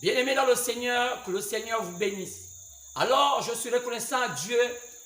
Bien-aimés dans le Seigneur, que le Seigneur vous bénisse. Alors, je suis reconnaissant à Dieu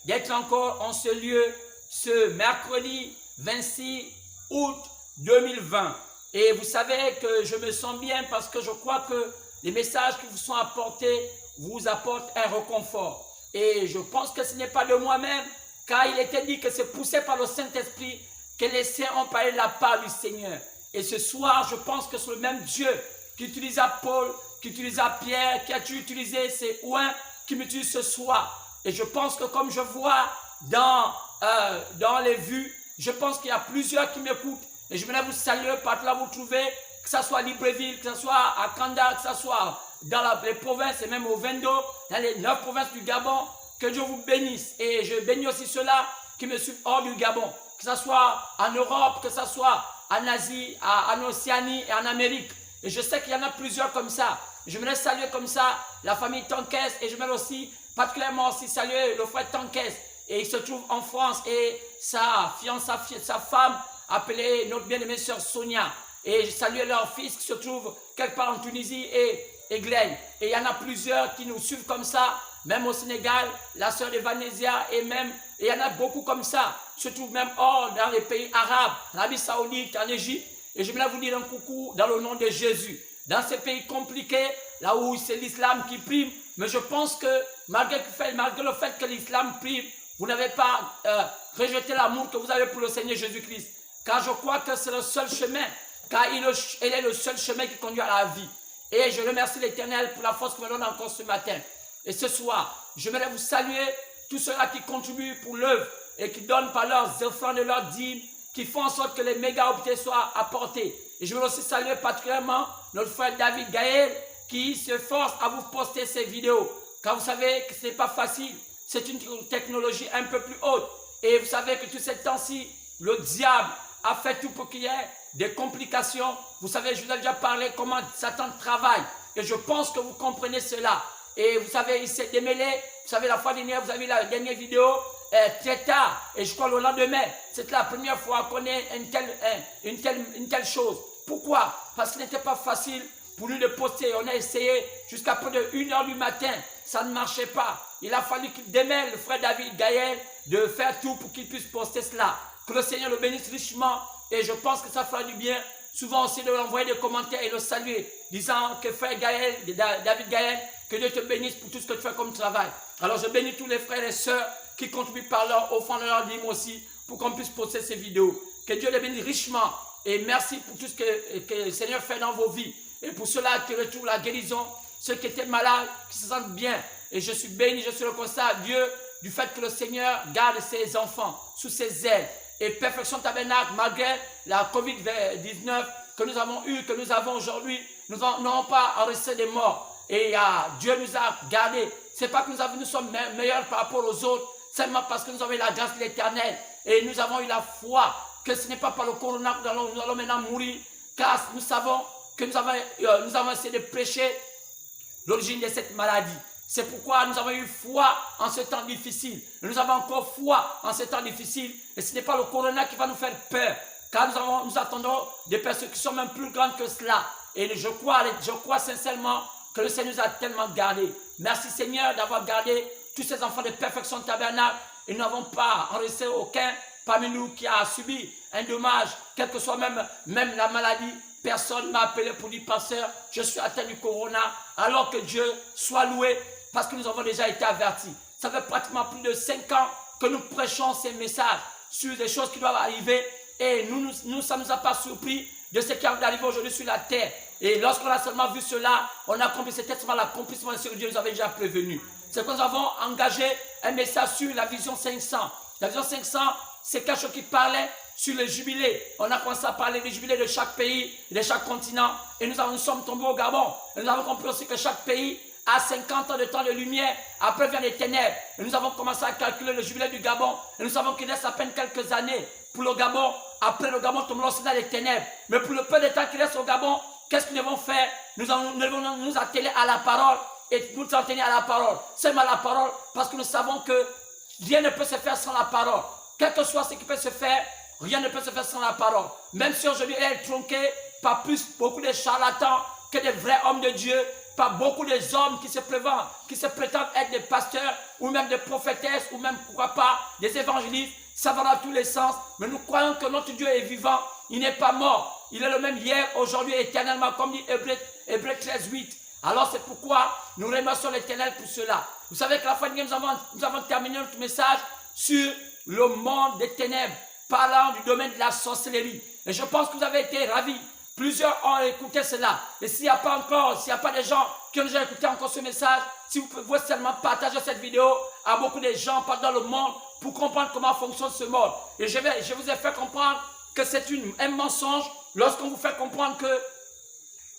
d'être encore en ce lieu, ce mercredi 26 août 2020. Et vous savez que je me sens bien parce que je crois que les messages qui vous sont apportés vous apportent un réconfort. Et je pense que ce n'est pas de moi-même, car il était dit que c'est poussé par le Saint-Esprit que les saints ont parlé de la part du Seigneur. Et ce soir, je pense que c'est le même Dieu qui utilisa Paul, qui utilisa Pierre, qui a utilisé ces oins, qui m'utilise ce soir. Et je pense que comme je vois dans les vues, je pense qu'il y a plusieurs qui m'écoutent. Et je voulais vous saluer par là vous trouvez, que ce soit à Libreville, que ce soit à Kanda, que ce soit dans les provinces et même au Vendo, dans les 9 provinces du Gabon. Que Dieu vous bénisse. Et je bénis aussi ceux-là qui me suivent hors du Gabon. Que ce soit en Europe, que ce soit en Asie, en Océanie et en Amérique. Et je sais qu'il y en a plusieurs comme ça. Je voulais saluer comme ça la famille Tankès et je voulais aussi particulièrement aussi saluer le frère Tankès. Et il se trouve en France et sa femme appelée notre bien-aimée sœur Sonia. Et je salue leur fils qui se trouve quelque part en Tunisie et Glenn. Et il y en a plusieurs qui nous suivent comme ça, même au Sénégal, la sœur de Vanésia et il y en a beaucoup comme ça, se trouve même hors dans les pays arabes, en Arabie Saoudite, en Égypte. Et je voulais vous dire un coucou dans le nom de Jésus. Dans ces pays compliqués, là où c'est l'islam qui prime, mais je pense que malgré le fait que l'islam prime, vous n'avez pas rejeté l'amour que vous avez pour le Seigneur Jésus-Christ. Car je crois que c'est le seul chemin, car il est le seul chemin qui conduit à la vie. Et je remercie l'Éternel pour la force qu'il me donne encore ce matin. Et ce soir, je voudrais vous saluer tous ceux-là qui contribuent pour l'œuvre et qui donnent par leurs offrandes et leurs dîmes, qui font en sorte que les méga-hôpitaux soient apportés. Et je veux aussi saluer particulièrement notre frère David Gaël qui se force à vous poster ces vidéos. Car vous savez que ce n'est pas facile. C'est une technologie un peu plus haute. Et vous savez que tous ces temps-ci, le diable a fait tout pour qu'il y ait des complications. Vous savez, je vous ai déjà parlé comment Satan travaille. Et je pense que vous comprenez cela. Et vous savez, il s'est démêlé. Vous savez, la fois dernière, vous avez la dernière vidéo. Très tard, et je crois le lendemain, c'est la première fois qu'on ait une telle chose. Pourquoi? Parce qu'il n'était pas facile pour nous de poster. On a essayé jusqu'à près de 1 h du matin, ça ne marchait pas. Il a fallu qu'il démêle le frère David Gaël de faire tout pour qu'il puisse poster cela. Que le Seigneur le bénisse richement, et je pense que ça fera du bien. Souvent aussi de lui envoyer des commentaires et le saluer, disant que frère Gaël, David Gaël, que Dieu te bénisse pour tout ce que tu fais comme travail. Alors je bénis tous les frères et sœurs qui contribuent par leur offrande et leur dîme aussi pour qu'on puisse poster ces vidéos. Que Dieu les bénisse richement et merci pour tout ce que le Seigneur fait dans vos vies. Et pour ceux-là qui retrouvent la guérison, ceux qui étaient malades, qui se sentent bien. Et je suis béni, je suis reconnaissant à Dieu du fait que le Seigneur garde ses enfants sous ses ailes. Et Perfection Tabernacle, malgré la COVID-19 que nous avons eue, que nous avons aujourd'hui, nous n'avons pas enregistré des morts. Et Dieu nous a gardés. Ce n'est pas que nous sommes meilleurs par rapport aux autres, seulement parce que nous avons eu la grâce de l'Éternel. Et nous avons eu la foi que ce n'est pas par le corona que nous allons maintenant mourir. Car nous savons que nous avons essayé de prêcher l'origine de cette maladie. C'est pourquoi nous avons eu foi en ce temps difficile. Nous avons encore foi en ce temps difficile. Et ce n'est pas le corona qui va nous faire peur. Car nous attendons des persécutions même plus grandes que cela. Et je crois sincèrement que le Seigneur nous a tellement gardés. Merci Seigneur d'avoir gardé tous ces enfants de Perfection Tabernacle. Et nous n'avons pas enregistré aucun parmi nous qui a subi un dommage, quelle que soit même la maladie. Personne ne m'a appelé pour dire, pasteur, je suis atteint du corona, alors que Dieu soit loué, parce que nous avons déjà été avertis. Ça fait pratiquement plus de 5 ans que nous prêchons ces messages sur des choses qui doivent arriver. Et ça ne nous a pas surpris de ce qui est arrivé aujourd'hui sur la terre. Et lorsqu'on a seulement vu cela, on a compris, c'était seulement l'accomplissement de ce que Dieu nous avait déjà prévenu. C'est que nous avons engagé un message sur la vision 500. La vision 500, c'est quelque chose qui parlait sur les jubilés. On a commencé à parler des jubilés de chaque pays, de chaque continent. Et nous sommes tombés au Gabon. Et nous avons compris aussi que chaque pays a 50 ans de temps de lumière. Après vient les ténèbres. Et nous avons commencé à calculer le jubilé du Gabon. Et nous savons qu'il reste à peine quelques années pour le Gabon. Après le Gabon, tombera aussi dans les ténèbres. Mais pour le peu de temps qui reste au Gabon, qu'est-ce que nous devons faire? Nous devons nous atteler à la parole et nous en tenir à la parole. Seulement la parole, parce que nous savons que rien ne peut se faire sans la parole. Quel que soit ce qui peut se faire, rien ne peut se faire sans la parole. Même si aujourd'hui elle est tronquée par beaucoup de charlatans que des vrais hommes de Dieu par beaucoup des hommes qui se prétendent être des pasteurs, ou même des prophétesses, ou même, pourquoi pas, des évangélistes. Ça va dans tous les sens. Mais nous croyons que notre Dieu est vivant. Il n'est pas mort. Il est le même hier, aujourd'hui, éternellement, comme dit Hébreux 13, 8. Alors c'est pourquoi nous remercions l'Éternel pour cela. Vous savez qu'à la fin de nous avons terminé notre message sur le monde des ténèbres, parlant du domaine de la sorcellerie. Et je pense que vous avez été ravis. Plusieurs ont écouté cela. Et s'il n'y a pas des gens qui ont déjà écouté encore ce message, si vous pouvez seulement partager cette vidéo à beaucoup de gens partout dans le monde pour comprendre comment fonctionne ce monde. Et je vous ai fait comprendre que c'est un mensonge lorsqu'on vous fait comprendre que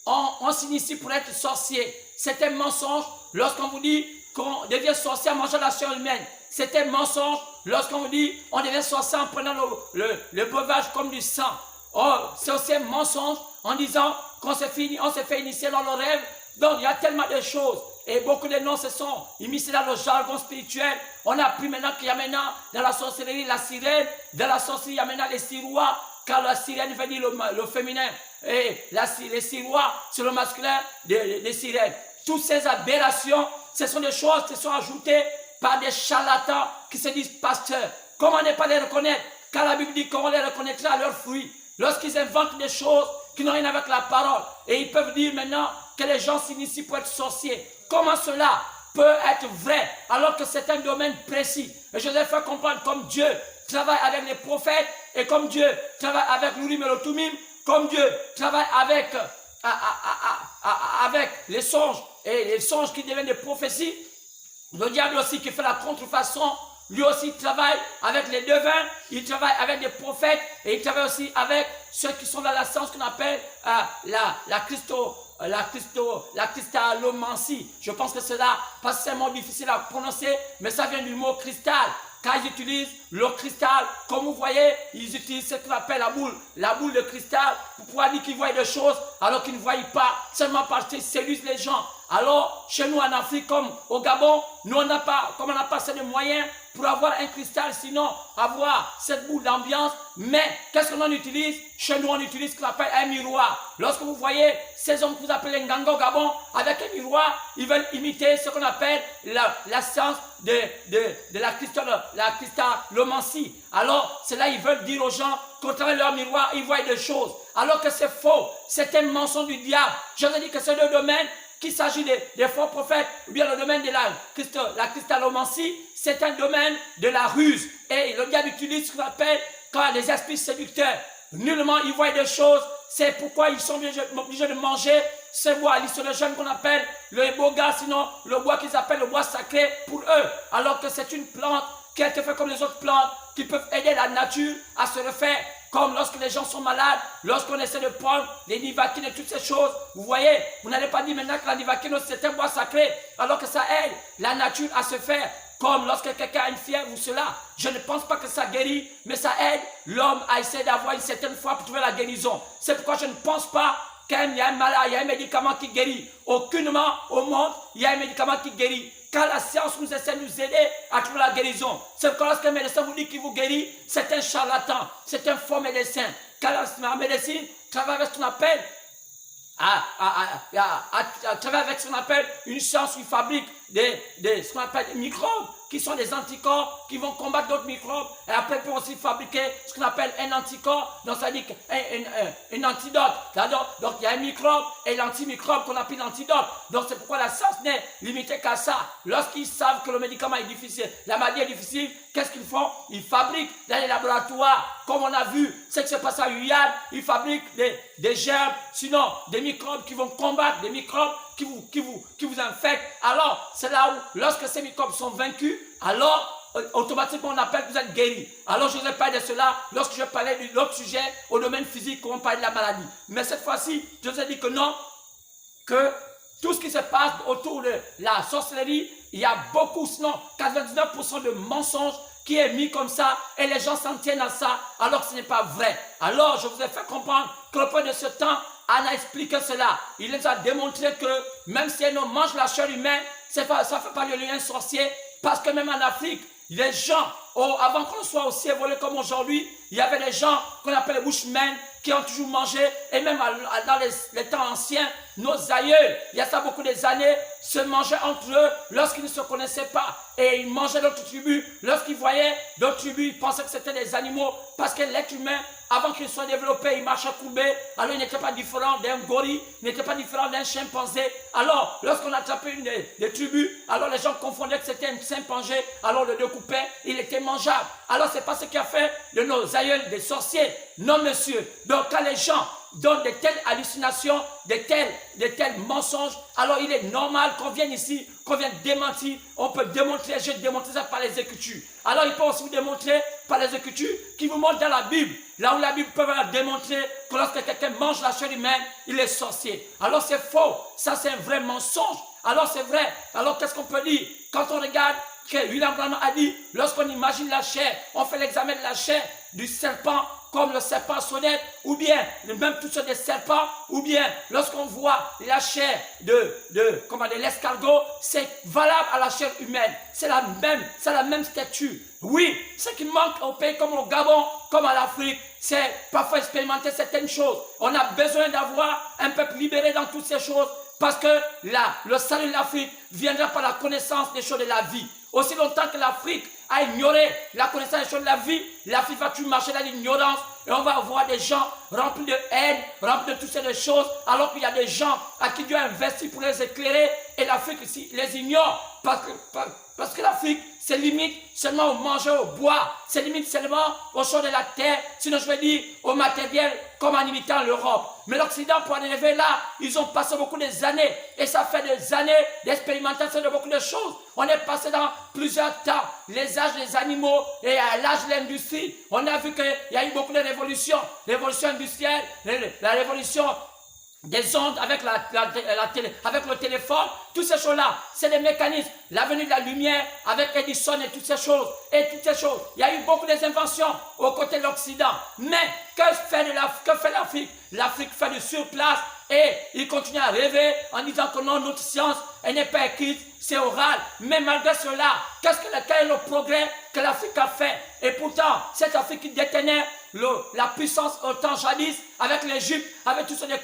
on s'initie pour être sorcier. C'est un mensonge lorsqu'on vous dit qu'on devient sorcier en mangeant la chair humaine. C'est un mensonge lorsqu'on vous dit on devient sorcier en prenant le breuvage comme du sang. Oh, c'est aussi un mensonge en disant qu'on s'est fait initier dans le rêve. Donc il y a tellement de choses. Et beaucoup de noms se sont immiscés dans le jargon spirituel. On a appris maintenant qu'il y a maintenant dans la sorcellerie la sirène. Dans la sorcellerie, il y a maintenant les sirois. Car la sirène veut dire le féminin. Et les sirois, c'est le masculin des sirènes. Toutes ces aberrations, ce sont des choses qui sont ajoutées par des charlatans qui se disent pasteurs. Comment ne pas les reconnaître? Car la Bible dit qu'on les reconnaîtra à leurs fruits. Lorsqu'ils inventent des choses qui n'ont rien avec la parole. Et ils peuvent dire maintenant que les gens s'initient pour être sorciers. Comment cela peut être vrai alors que c'est un domaine précis? Et je vais faire comprendre comme Dieu travaille avec les prophètes et comme Dieu travaille avec l'Urim et le Tumim, comme Dieu travaille avec les songes et les songes qui deviennent des prophéties. Le diable aussi qui fait la contrefaçon, lui aussi travaille avec les devins, il travaille avec des prophètes et il travaille aussi avec ceux qui sont dans la science qu'on appelle la cristallomancie. Je pense que cela, pas seulement difficile à prononcer, mais ça vient du mot cristal. Quand ils utilisent le cristal, comme vous voyez, ils utilisent ce qu'on appelle la boule de cristal, pour pouvoir dire qu'ils voient des choses alors qu'ils ne voient pas, seulement parce qu'ils séduisent les gens. Alors, chez nous en Afrique, comme au Gabon, nous on n'a pas assez de moyens pour avoir un cristal, sinon avoir cette boule d'ambiance. Mais qu'est-ce qu'on en utilise? Chez nous, on utilise ce qu'on appelle un miroir. Lorsque vous voyez ces hommes que vous appelez Nganga au Gabon, avec un miroir, ils veulent imiter ce qu'on appelle la science de la cristallomancie. Alors, c'est là ils veulent dire aux gens qu'au travers de leur miroir, ils voient des choses. Alors que c'est faux. C'est un mensonge du diable. Je vous ai dit que c'est le domaine, qu'il s'agit des faux prophètes, ou bien le domaine de la cristallomancie, c'est un domaine de la ruse. Et le diable utilise ce qu'on appelle quand les esprits séducteurs. Nullement ils voient des choses. C'est pourquoi ils sont obligés de manger ce bois hallucinogène qu'on appelle le boga, sinon le bois qu'ils appellent le bois sacré pour eux. Alors que c'est une plante qui a été faite comme les autres plantes, qui peuvent aider la nature à se refaire. Comme lorsque les gens sont malades, lorsqu'on essaie de prendre les nivaquines et toutes ces choses. Vous voyez, vous n'allez pas dire maintenant que la nivaquine c'est un bois sacré, alors que ça aide la nature à se faire. Comme lorsque quelqu'un a une fièvre ou cela, je ne pense pas que ça guérit, mais ça aide l'homme à essayer d'avoir une certaine foi pour trouver la guérison. C'est pourquoi je ne pense pas qu'il y a un malade, il y a un médicament qui guérit. Aucunement au monde, il y a un médicament qui guérit. Car la science nous essaie de nous aider à trouver la guérison. C'est pourquoi lorsqu'un médecin vous dit qu'il vous guérit, c'est un charlatan, c'est un faux médecin. Car la médecine travaille avec ce qu'on appelle travaille avec ce qu'on appelle une science qui fabrique ce qu'on appelle des microbes, qui sont des anticorps qui vont combattre d'autres microbes. Et après, on peut aussi fabriquer ce qu'on appelle un anticorps, donc ça dit un antidote. Donc il y a un microbe et l'antimicrobe qu'on appelle l'antidote. Donc c'est pourquoi la science n'est limitée qu'à ça. Lorsqu'ils savent que le médicament est difficile, la maladie est difficile, qu'est-ce qu'ils font? Ils fabriquent dans les laboratoires, comme on a vu, ce qui se passe à Guyane, ils fabriquent des germes, sinon des microbes qui vont combattre des microbes qui vous infectent. Alors, c'est là où, lorsque ces microbes sont vaincus, alors, automatiquement, on appelle que vous êtes guéri. Alors, je vous ai parlé de cela lorsque je parlais de l'autre sujet, au domaine physique, où on parlait de la maladie. Mais cette fois-ci, je vous ai dit que non, que tout ce qui se passe autour de la sorcellerie, il y a beaucoup, sinon 99% de mensonges qui est mis comme ça et les gens s'en tiennent à ça alors que ce n'est pas vrai. Alors, je vous ai fait comprendre qu'au point de ce temps, Anne a expliqué cela. Il nous a démontré que même si un homme mange la chair humaine, ça ne fait pas de lui un sorcier. Parce que même en Afrique, les gens, avant qu'on soit aussi évolué comme aujourd'hui, il y avait des gens qu'on appelle les bushmen qui ont toujours mangé. Et même dans les temps anciens, nos aïeux, il y a ça beaucoup des années, se mangeaient entre eux lorsqu'ils ne se connaissaient pas. Et ils mangeaient d'autres tribus. Lorsqu'ils voyaient d'autres tribus, ils pensaient que c'était des animaux. Parce que l'être humain, avant qu'il soit développé, il marchait courbé. Alors il n'était pas différent d'un gorille, il n'était pas différent d'un chimpanzé. Alors, lorsqu'on attrapait une des tribus, alors les gens confondaient que c'était un chimpanzé. Alors on le découpait, il était mangeable. Alors c'est pas ce qui a fait de nos aïeux des sorciers. Non, monsieur. Donc quand les gens donnent de telles hallucinations, de tels mensonges, alors il est normal qu'on vienne ici, qu'on vienne démentir. On peut démontrer, je démontrer ça par les Écritures. Alors il peut aussi vous démontrer par les Écritures qui vous montrent dans la Bible. Là où la Bible peut vous démontrer que lorsque quelqu'un mange la chair humaine, il est sorcier. Alors c'est faux, ça c'est un vrai mensonge. Alors c'est vrai, alors qu'est-ce qu'on peut dire? Quand on regarde que William Branham a dit, lorsqu'on imagine la chair, on fait l'examen de la chair du serpent, comme le serpent sonnette, ou bien même toutes sortes de serpents, ou bien lorsqu'on voit la chair de l'escargot, c'est valable à la chair humaine. C'est la même stature. Oui, ce qui manque au pays comme au Gabon, comme à l'Afrique, c'est parfois expérimenter certaines choses. On a besoin d'avoir un peuple libéré dans toutes ces choses, parce que le salut de l'Afrique viendra par la connaissance des choses de la vie. Aussi longtemps que l'Afrique a ignoré la connaissance des choses de la vie, l'Afrique va toujours marcher dans l'ignorance et on va avoir des gens remplis de haine, remplis de toutes ces choses, alors qu'il y a des gens à qui Dieu a investi pour les éclairer et l'Afrique les ignore parce que l'Afrique se limite seulement au manger, au boire, se limite seulement aux choses de la terre, sinon je veux dire au matériel comme en imitant l'Europe. Mais l'Occident, pour en arriver là, ils ont passé beaucoup d'années et ça fait des années d'expérimentation de beaucoup de choses. On est passé dans plusieurs temps, les âges des animaux et à l'âge de l'industrie. On a vu qu'il y a eu beaucoup de révolutions, révolution industrielle, la révolution des ondes avec avec le téléphone, toutes ces choses-là, c'est des mécanismes. La venue de la lumière avec Edison et toutes ces choses. Il y a eu beaucoup d'inventions aux côtés de l'Occident. Mais que fait l'Afrique? L'Afrique fait du surplace et il continue à rêver en disant que non, notre science, elle n'est pas écrite, c'est oral. Mais malgré cela, quel est le progrès que l'Afrique a fait? Et pourtant, cette Afrique qui détenait la puissance au temps jadis, avec l'Égypte, avec toutes les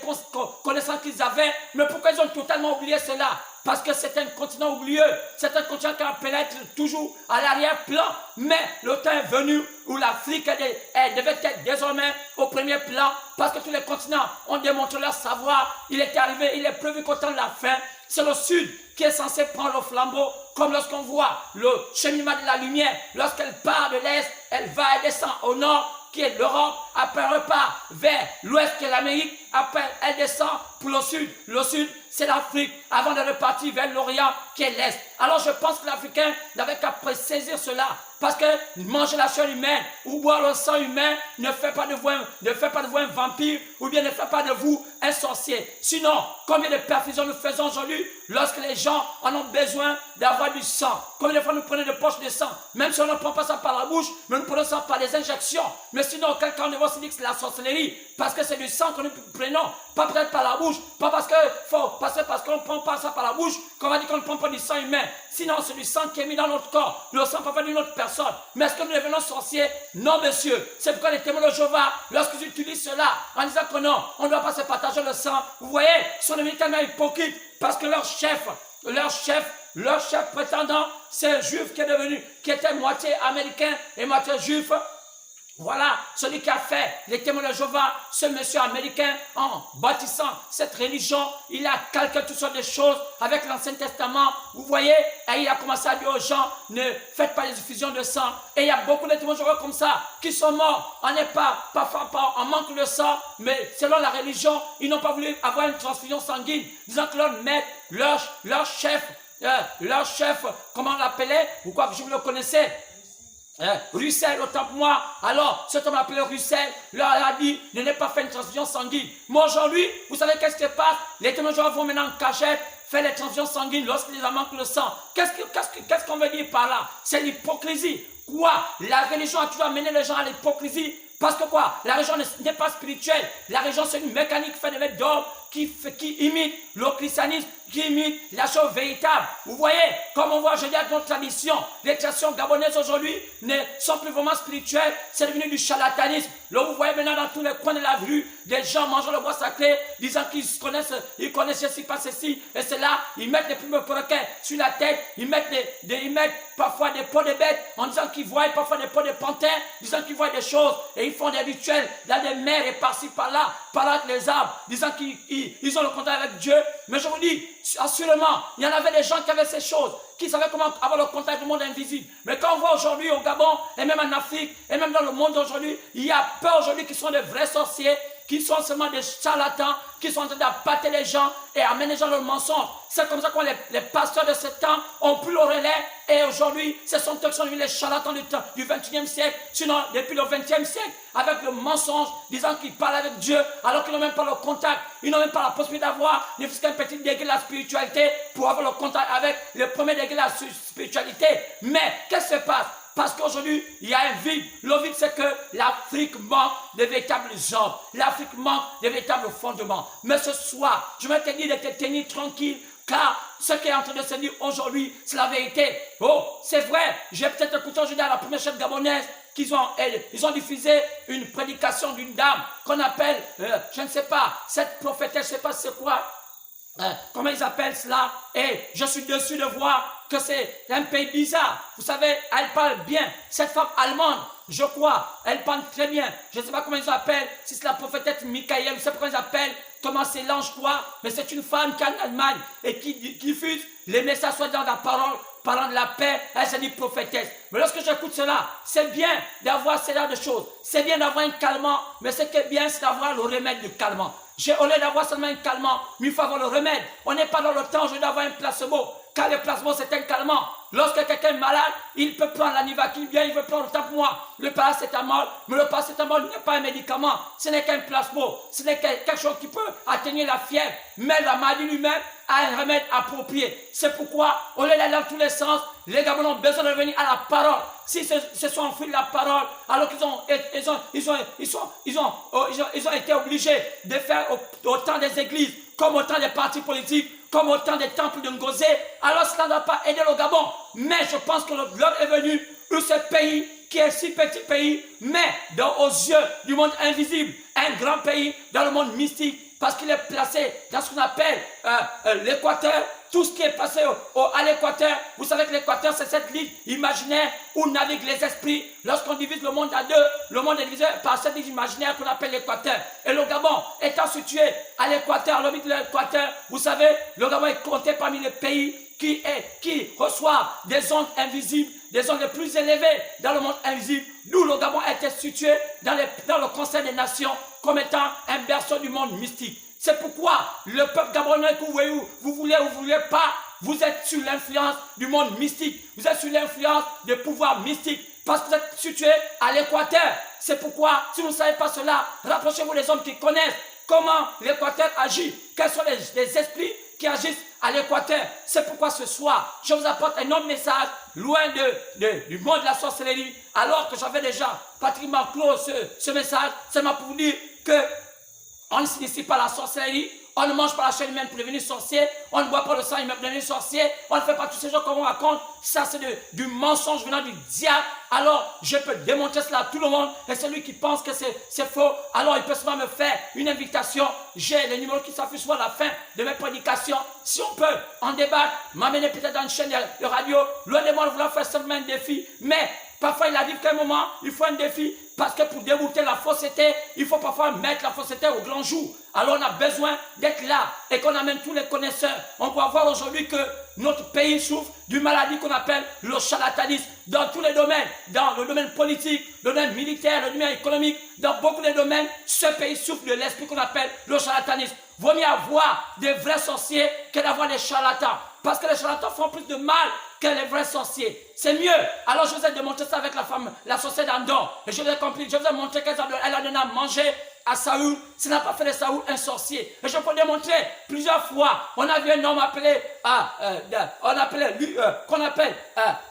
connaissances qu'ils avaient, mais pourquoi ils ont totalement oublié cela? Parce que c'est un continent oublieux, c'est un continent qui appelle être toujours à l'arrière-plan. Mais le temps est venu où l'Afrique devait être désormais au premier plan, parce que tous les continents ont démontré leur savoir. Il est arrivé, il est prévu qu'au temps de la fin, c'est le Sud qui est censé prendre le flambeau, comme lorsqu'on voit le cheminement de la lumière, lorsqu'elle part de l'Est, elle va et descend au Nord, qui est l'Europe, après elle repart vers l'Ouest qui est l'Amérique, après elle descend pour le Sud. Le Sud, c'est l'Afrique, avant de repartir vers l'Orient qui est l'Est. Alors je pense que l'Africain n'avait qu'à saisir cela, parce que manger la chair humaine ou boire le sang humain ne fait pas de vous un vampire, ou bien ne fait pas de vous un sorcier. Sinon, combien de perfusions nous faisons aujourd'hui lorsque les gens en ont besoin d'avoir du sang? Combien de fois nous prenons des poches de sang? Même si on ne prend pas ça par la bouche, mais nous prenons ça par des injections. Mais sinon, quelqu'un ne va se dire que c'est la sorcellerie, parce que c'est du sang que nous prenons, pas peut-être par la bouche, pas parce qu'on ne prend pas ça par la bouche, qu'on va dire qu'on ne prend pas du sang humain. Sinon, c'est du sang qui est mis dans notre corps. Le sang peut venir d'une autre personne. Mais est-ce que nous devenons sorciers? Non, monsieur. C'est pourquoi les témoins de Jéhovah, lorsqu'ils utilisent cela, en disant que non, on ne doit pas se partager le sang, vous voyez, sont devenus tellement hypocrites, parce que leur chef prétendant, c'est un juif qui était moitié américain et moitié juif. Voilà, celui qui a fait les témoins de Jéhovah, ce monsieur américain, en bâtissant cette religion, il a calqué toutes sortes de choses avec l'Ancien Testament, vous voyez, et il a commencé à dire aux gens, ne faites pas les effusions de sang. Et il y a beaucoup de témoins de Jéhovah comme ça, qui sont morts, on n'est pas en manque de sang, mais selon la religion, ils n'ont pas voulu avoir une transfusion sanguine, disant que leur maître, leur chef, comment on l'appelait, ou quoi que je le connaissais, Russell, autant pour moi. Alors, cet homme appelé Russell, leur a dit, ne n'est pas fait une transfusion sanguine. Mais aujourd'hui, vous savez qu'est-ce qui se passe? Les témoins vont maintenant en cachette faire les transfusions sanguines lorsqu'ils en manquent le sang. Qu'est-ce qu'on veut dire par là? C'est l'hypocrisie. Quoi? La religion a toujours amené les gens à l'hypocrisie. Parce que quoi? La religion n'est pas spirituelle. La religion, c'est une mécanique faite de mettre d'or qui imitent le christianisme, qui imitent la chose véritable. Vous voyez, comme on voit aujourd'hui avec notre tradition, les traditions gabonaises aujourd'hui ne sont plus vraiment spirituelles, c'est devenu du charlatanisme. Là, vous voyez maintenant dans tous les coins de la rue, des gens mangeant le bois sacré, disant qu'ils connaissent ceci, pas ceci, et cela, ils mettent les plumes perroquets sur la tête, ils mettent parfois des peaux de bêtes, en disant qu'ils voient parfois des peaux de panthères, disant qu'ils voient des choses, et ils font des rituels dans des mers et par-ci, par-là, avec les arbres, disant qu'ils ont le contact avec Dieu. Mais je vous dis, assurément, il y en avait des gens qui avaient ces choses, qui savaient comment avoir le contact du monde invisible. Mais quand on voit aujourd'hui au Gabon, et même en Afrique, et même dans le monde aujourd'hui, il y a peu aujourd'hui qui sont des vrais sorciers, qui sont seulement des charlatans, qui sont en train d'appâter les gens et amener les gens dans le mensonge. C'est comme ça que les pasteurs de ce temps ont pris le relais et aujourd'hui, ce sont eux qui sont devenus les charlatans du 21e siècle, sinon depuis le 20e siècle, avec le mensonge, disant qu'ils parlent avec Dieu, alors qu'ils n'ont même pas le contact, ils n'ont même pas la possibilité d'avoir, ne fût qu'un petit degré de la spiritualité pour avoir le contact avec le premier degré de la spiritualité. Mais qu'est-ce qui se passe? Parce qu'aujourd'hui, il y a un vide. Le vide, c'est que l'Afrique manque de véritables hommes. L'Afrique manque de véritables fondements. Mais ce soir, je vais te dire de te tenir tranquille, car ce qui est en train de se dire aujourd'hui, c'est la vérité. Oh, c'est vrai, j'ai peut-être écouté aujourd'hui à la première chaîne gabonaise qu'ils ont diffusé une prédication d'une dame qu'on appelle, je ne sais pas, cette prophétesse, je ne sais pas c'est quoi, comment ils appellent cela, et je suis dessus de voir que c'est un pays bizarre. Vous savez, elle parle bien. Cette femme allemande, je crois, elle parle très bien. Je ne sais pas comment ils appellent, si c'est la prophétesse Michael, je ne sais pas comment ils appellent, comment c'est l'ange quoi, mais c'est une femme qui est en Allemagne et qui diffuse les messages soit dans la parole, parlant de la paix, elle s'est dit prophétesse. Mais lorsque j'écoute cela, c'est bien d'avoir ce genre de choses. C'est bien d'avoir un calmant, mais ce qui est bien, c'est d'avoir le remède du calmant. Au lieu d'avoir seulement un calmant, mais il faut avoir le remède. On n'est pas dans le temps aujourd'hui d'avoir un placebo. Car le placebo, c'est un calmant. Lorsque quelqu'un est malade, il peut prendre l'Anivaquil, bien, il veut prendre le temps pour moi. Le paracétamol, mais le paracétamol n'est pas un médicament. Ce n'est qu'un placebo. Ce n'est quelque chose qui peut atténuer la fièvre. Mais la maladie lui-même a un remède approprié. C'est pourquoi, au lieu d'aller dans tous les sens, les Gabonais ont besoin de revenir à la parole. S'ils se sont enfuis de la parole, alors qu'ils ont été obligés de faire autant des églises, comme autant des partis politiques, comme autant des temples de Ngozé, alors cela ne va pas aider le Gabon. Mais je pense que l'heure est venue où ce pays, qui est un si petit pays, mais aux yeux du monde invisible, un grand pays dans le monde mystique, parce qu'il est placé dans ce qu'on appelle l'équateur. Tout ce qui est passé à l'équateur, vous savez que l'équateur, c'est cette ligne imaginaire où naviguent les esprits. Lorsqu'on divise le monde à deux, le monde est divisé par cette ligne imaginaire qu'on appelle l'équateur. Et le Gabon étant situé à l'équateur, le milieu de l'équateur, vous savez, le Gabon est compté parmi les pays qui reçoivent des ondes invisibles, des ondes les plus élevées dans le monde invisible, d'où le Gabon a été situé dans le Conseil des Nations comme étant un berceau du monde mystique. C'est pourquoi le peuple gabonais, que vous voulez ou vous voulez pas, vous êtes sous l'influence du monde mystique. Vous êtes sous l'influence des pouvoirs mystiques parce que vous êtes situé à l'équateur. C'est pourquoi, si vous ne savez pas cela, rapprochez-vous des hommes qui connaissent comment l'équateur agit. Quels sont les esprits qui agissent à l'équateur. C'est pourquoi ce soir, je vous apporte un autre message loin du monde de la sorcellerie, alors que j'avais déjà pratiquement clos ce message. C'est pour vous dire que on ne s'initie pas à la sorcellerie, on ne mange pas la chair humaine pour devenir sorcier, on ne boit pas le sang humain pour devenir sorcier, on ne fait pas tous ces choses qu'on raconte. Ça, c'est du mensonge venant du diable. Alors, je peux démontrer cela à tout le monde. Et celui qui pense que c'est faux, alors il peut seulement me faire une invitation. J'ai le numéro qui s'affiche sur la fin de mes prédications. Si on peut en débattre, m'amener peut-être dans une chaîne de radio, loin de moi de vouloir faire seulement un défi, mais parfois il arrive qu'à un moment, il faut un défi, parce que pour débouter la fausseté, il faut parfois mettre la fausseté au grand jour. Alors on a besoin d'être là et qu'on amène tous les connaisseurs. On peut voir aujourd'hui que notre pays souffre d'une maladie qu'on appelle le charlatanisme dans tous les domaines, dans le domaine politique, le domaine militaire, le domaine économique, dans beaucoup de domaines, ce pays souffre de l'esprit qu'on appelle le charlatanisme. Vaut mieux avoir des vrais sorciers que d'avoir des charlatans, parce que les charlatans font plus de mal que les vrais sorciers. C'est mieux. Alors je vous ai démontré ça avec la femme, la sorcière d'Andor. Et je vous ai compris, je vous ai montré qu'elle a donné à manger à Saoul. Ça n'a pas fait de Saoul un sorcier. Et je peux démontrer plusieurs fois. On a vu un homme appelé, qu'on appelle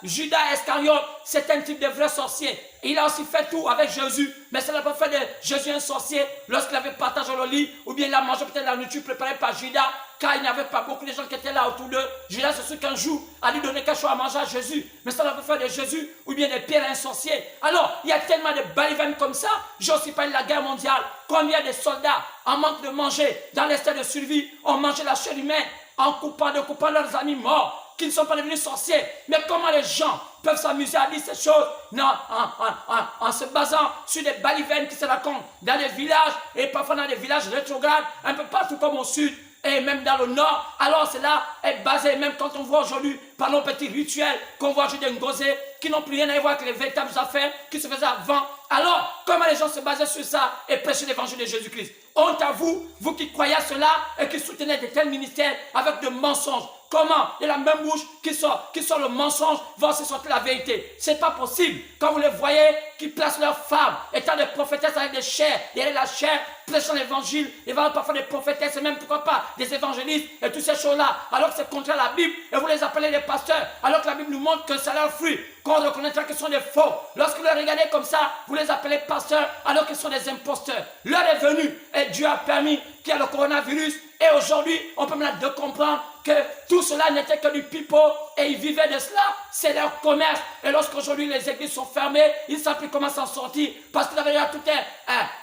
Judas Iscariote. C'est un type de vrai sorcier. il a aussi fait tout avec Jésus. Mais ça n'a pas fait de Jésus un sorcier lorsqu'il avait partagé le lit, ou bien il a mangé peut-être la nourriture préparée par Judas, car il n'y avait pas beaucoup de gens qui étaient là autour d'eux. Judas, c'est sûr qu'un jour, a lui donné quelque chose à manger à Jésus. Mais ça n'a pas fait de Jésus, ou bien de Pierre un sorcier. Alors, il y a tellement de balivernes comme ça. J'ai aussi parlé de la guerre mondiale. Combien de soldats, en manque de manger, dans l'état de survie, ont mangé la chair humaine, en coupant leurs amis morts, qui ne sont pas devenus sorciers. Mais comment les gens peuvent s'amuser à dire ces choses en se basant sur des balivernes qui se racontent dans des villages, et parfois dans des villages rétrogrades, un peu partout comme au sud, et même dans le nord. Alors cela est basé, même quand on voit aujourd'hui, par nos petits rituels, qu'on voit aujourd'hui des Ngosé, qui n'ont plus rien à voir avec les véritables affaires qui se faisaient avant. Alors, comment les gens se basaient sur ça et prêchaient l'évangile de Jésus-Christ? Honte à vous, vous qui croyez à cela et qui soutenez de tels ministères avec de mensonges. Comment de la même bouche qui sort le mensonge va se sortir la vérité? C'est pas possible. Quand vous les voyez qui placent leurs femmes étant des prophétesses avec des chairs, derrière la chair, prêchant l'évangile, et va parfois des prophétesses et même pourquoi pas des évangélistes et toutes ces choses-là, alors que c'est contre la Bible et vous les appelez des pasteurs, alors que la Bible nous montre que c'est leur fruit, qu'on reconnaîtra que ce sont des faux. Lorsque vous les regardez comme ça, vous les appelez pasteurs alors que ce sont des imposteurs. L'heure est venue et Dieu a permis qu'il y ait le coronavirus. Et aujourd'hui, on peut maintenant comprendre que tout cela n'était que du pipeau et ils vivaient de cela. C'est leur commerce. Et lorsqu'aujourd'hui les églises sont fermées, ils ne savent plus comment s'en sortir parce qu'ils avaient déjà tout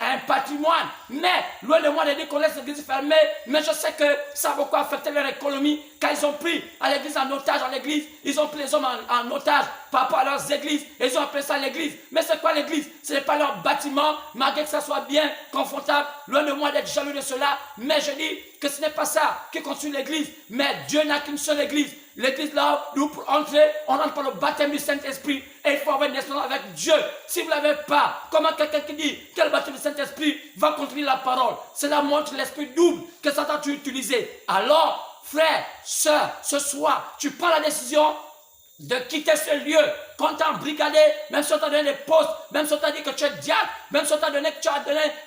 un patrimoine. Mais loin de moi de dire qu'on laisse l'église fermée, mais je sais que ça a beaucoup affecté leur économie car ils ont pris à l'église en otage à l'église. Ils ont pris les hommes en otage par rapport à leurs églises et ils ont appelé ça l'église. Mais c'est quoi l'église? Ce n'est pas leur bâtiment, malgré que ça soit bien confortable. Loin de moi d'être jaloux de cela, mais je dis que ce n'est pas ça qui construit l'église, mais Dieu n'a qu'une seule église. L'église là, nous pour entrer, on entre par le baptême du Saint-Esprit et il faut avoir une expérience avec Dieu. Si vous ne l'avez pas, comment quelqu'un qui dit quel baptême du Saint-Esprit va contenir la parole? Cela montre l'esprit double que Satan a utilisé. Alors, frère, soeur, ce soir, tu prends la décision de quitter ce lieu, quand t'as embrigadé, même si on t'a donné des postes, même si on t'a dit que tu es diacre, même si on t'a donné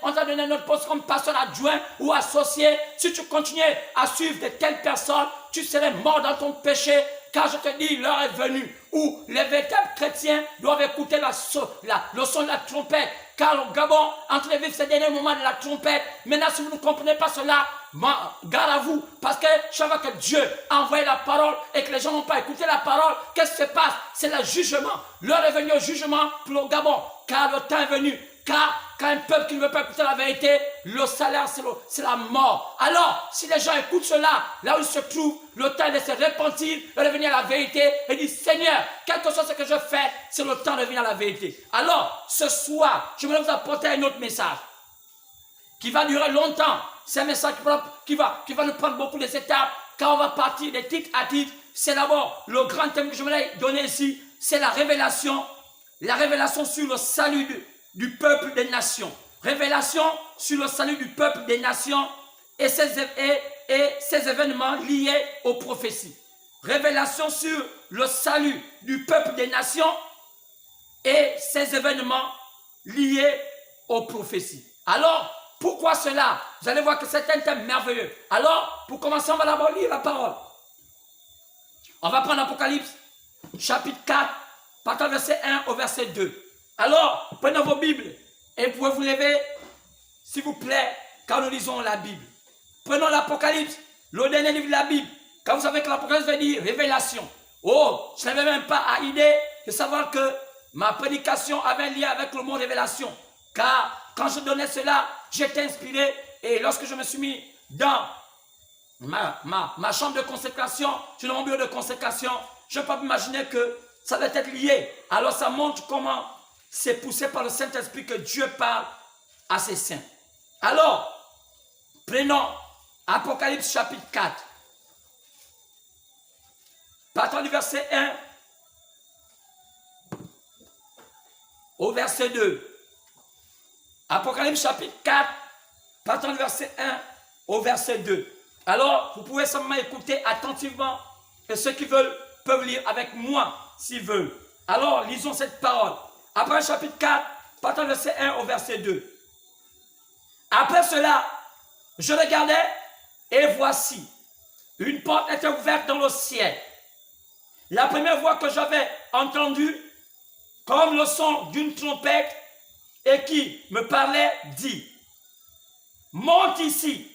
on t'a donné notre poste comme pasteur adjoint ou associé, si tu continuais à suivre de telles personnes, tu serais mort dans ton péché, car je te dis, l'heure est venue où les véritables chrétiens doivent écouter le son de la trompette, car au Gabon, entre les vivre ces derniers moments de la trompette, maintenant si vous ne comprenez pas cela, garde à vous, parce que chaque fois que Dieu a envoyé la parole et que les gens n'ont pas écouté la parole, qu'est-ce qui se passe? C'est le jugement. L'heure est venue au jugement pour le Gabon, car le temps est venu. Car quand un peuple qui ne veut pas écouter la vérité, le salaire c'est la mort. Alors, si les gens écoutent cela, là où ils se trouvent, le temps de se repentir, de revenir à la vérité et dire Seigneur, quelque chose que je fais, c'est le temps de venir à la vérité. Alors, ce soir, je vais vous apporter un autre message qui va durer longtemps. C'est un message qui va nous prendre beaucoup d'étapes, car on va partir de titre à titre. C'est d'abord le grand thème que je voulais donner ici, c'est la révélation sur le salut du peuple des nations. Révélation sur le salut du peuple des nations et ces événements liés aux prophéties. Révélation sur le salut du peuple des nations et ces événements liés aux prophéties. Alors, pourquoi cela? Vous allez voir que c'est un thème merveilleux. Alors, pour commencer, on va d'abord lire la parole. On va prendre Apocalypse, chapitre 4, partant verset 1 au verset 2. Alors, prenez vos Bibles et vous pouvez vous lever, s'il vous plaît, quand nous lisons la Bible. Prenons l'Apocalypse, le dernier livre de la Bible. Quand vous savez que l'Apocalypse veut dire révélation. Oh, je n'avais même pas à idée de savoir que ma prédication avait un lien avec le mot révélation. Car quand je donnais cela, j'étais inspiré et lorsque je me suis mis dans ma chambre de consécration, sur mon bureau de consécration, je ne peux pas imaginer que ça va être lié. Alors ça montre comment c'est poussé par le Saint-Esprit que Dieu parle à ses saints. Alors, prenons Apocalypse chapitre 4. Partant du verset 1 au verset 2. Apocalypse chapitre 4, partant du verset 1 au verset 2. Alors, vous pouvez seulement écouter attentivement et ceux qui veulent peuvent lire avec moi s'ils veulent. Alors, lisons cette parole. Après chapitre 4, partant du verset 1 au verset 2. Après cela, je regardais et voici, une porte était ouverte dans le ciel. La première voix que j'avais entendue comme le son d'une trompette, et qui me parlait, dit, monte ici,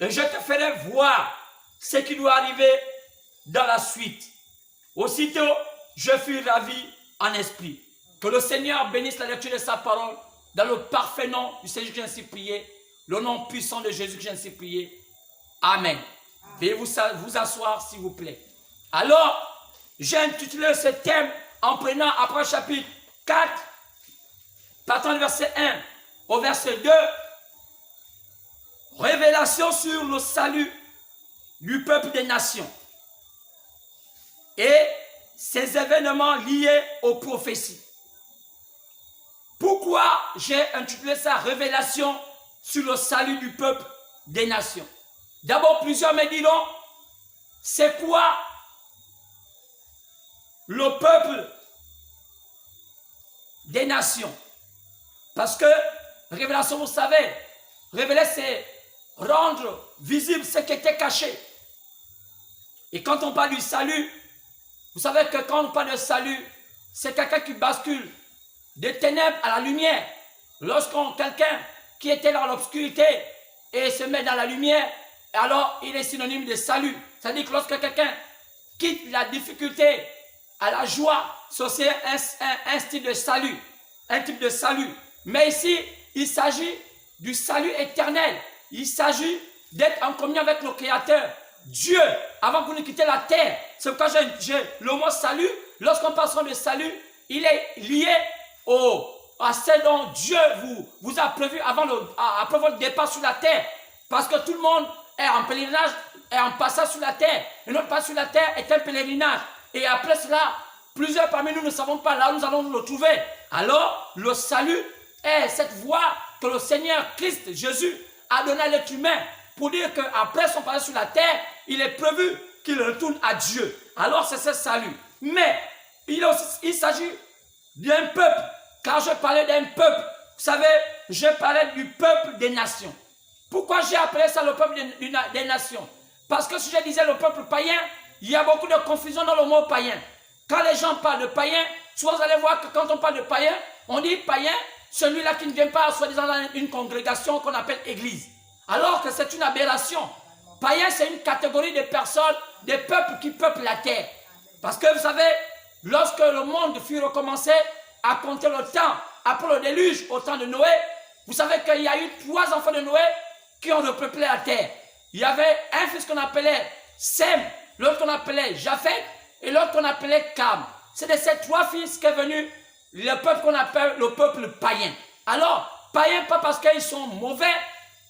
et je te ferai voir ce qui doit arriver dans la suite. Aussitôt, je fus ravi en esprit. Que le Seigneur bénisse la lecture de sa parole, dans le parfait nom du Seigneur que j'ai ainsi prié, le nom puissant de Jésus que j'ai ainsi prié. Amen. Veuillez vous asseoir, s'il vous plaît. Alors, j'ai intitulé ce thème en prenant après chapitre 4, partant du verset 1 au verset 2, révélation sur le salut du peuple des nations et ces événements liés aux prophéties. Pourquoi j'ai intitulé ça révélation sur le salut du peuple des nations? D'abord, plusieurs me diront, c'est quoi le peuple des nations? Parce que révélation, vous savez, révéler, c'est rendre visible ce qui était caché. Et quand on parle du salut, vous savez que quand on parle de salut, c'est quelqu'un qui bascule des ténèbres à la lumière. Lorsqu'on quelqu'un qui était dans l'obscurité et se met dans la lumière, alors il est synonyme de salut. C'est-à-dire que lorsque quelqu'un quitte la difficulté à la joie, c'est un style de salut, un type de salut. Mais ici, il s'agit du salut éternel. Il s'agit d'être en communion avec le Créateur, Dieu, avant que vous ne quittez la terre. C'est pourquoi j'ai le mot salut. Lorsqu'on parle de salut, il est lié à ce dont Dieu vous a prévu après votre départ sur la terre. Parce que tout le monde est en pèlerinage, est en passage sur la terre. Et notre passage sur la terre est un pèlerinage. Et après cela, plusieurs parmi nous ne savons pas là où nous allons nous retrouver. Alors, le salut est cette voie que le Seigneur Christ, Jésus, a donnée à l'être humain pour dire qu'après son passage sur la terre, il est prévu qu'il retourne à Dieu. Alors, c'est ce salut. Mais, il s'agit d'un peuple. Quand je parlais d'un peuple, vous savez, je parlais du peuple des nations. Pourquoi j'ai appelé ça le peuple des nations? Parce que si je disais le peuple païen, il y a beaucoup de confusion dans le mot païen. Quand les gens parlent de païen, souvent vous allez voir que quand on parle de païen, on dit païen, celui-là qui ne vient pas soi-disant dans une congrégation qu'on appelle église. Alors que c'est une aberration. Païen, c'est une catégorie de personnes, des peuples qui peuplent la terre. Parce que vous savez, lorsque le monde fut recommencé à compter le temps, après le déluge, au temps de Noé, vous savez qu'il y a eu 3 enfants de Noé qui ont repeuplé la terre. Il y avait un fils qu'on appelait Sem, l'autre qu'on appelait Japheth et l'autre qu'on appelait Cam. C'est de ces 3 fils qu'est venu le peuple qu'on appelle le peuple païen. Alors, païen pas parce qu'ils sont mauvais,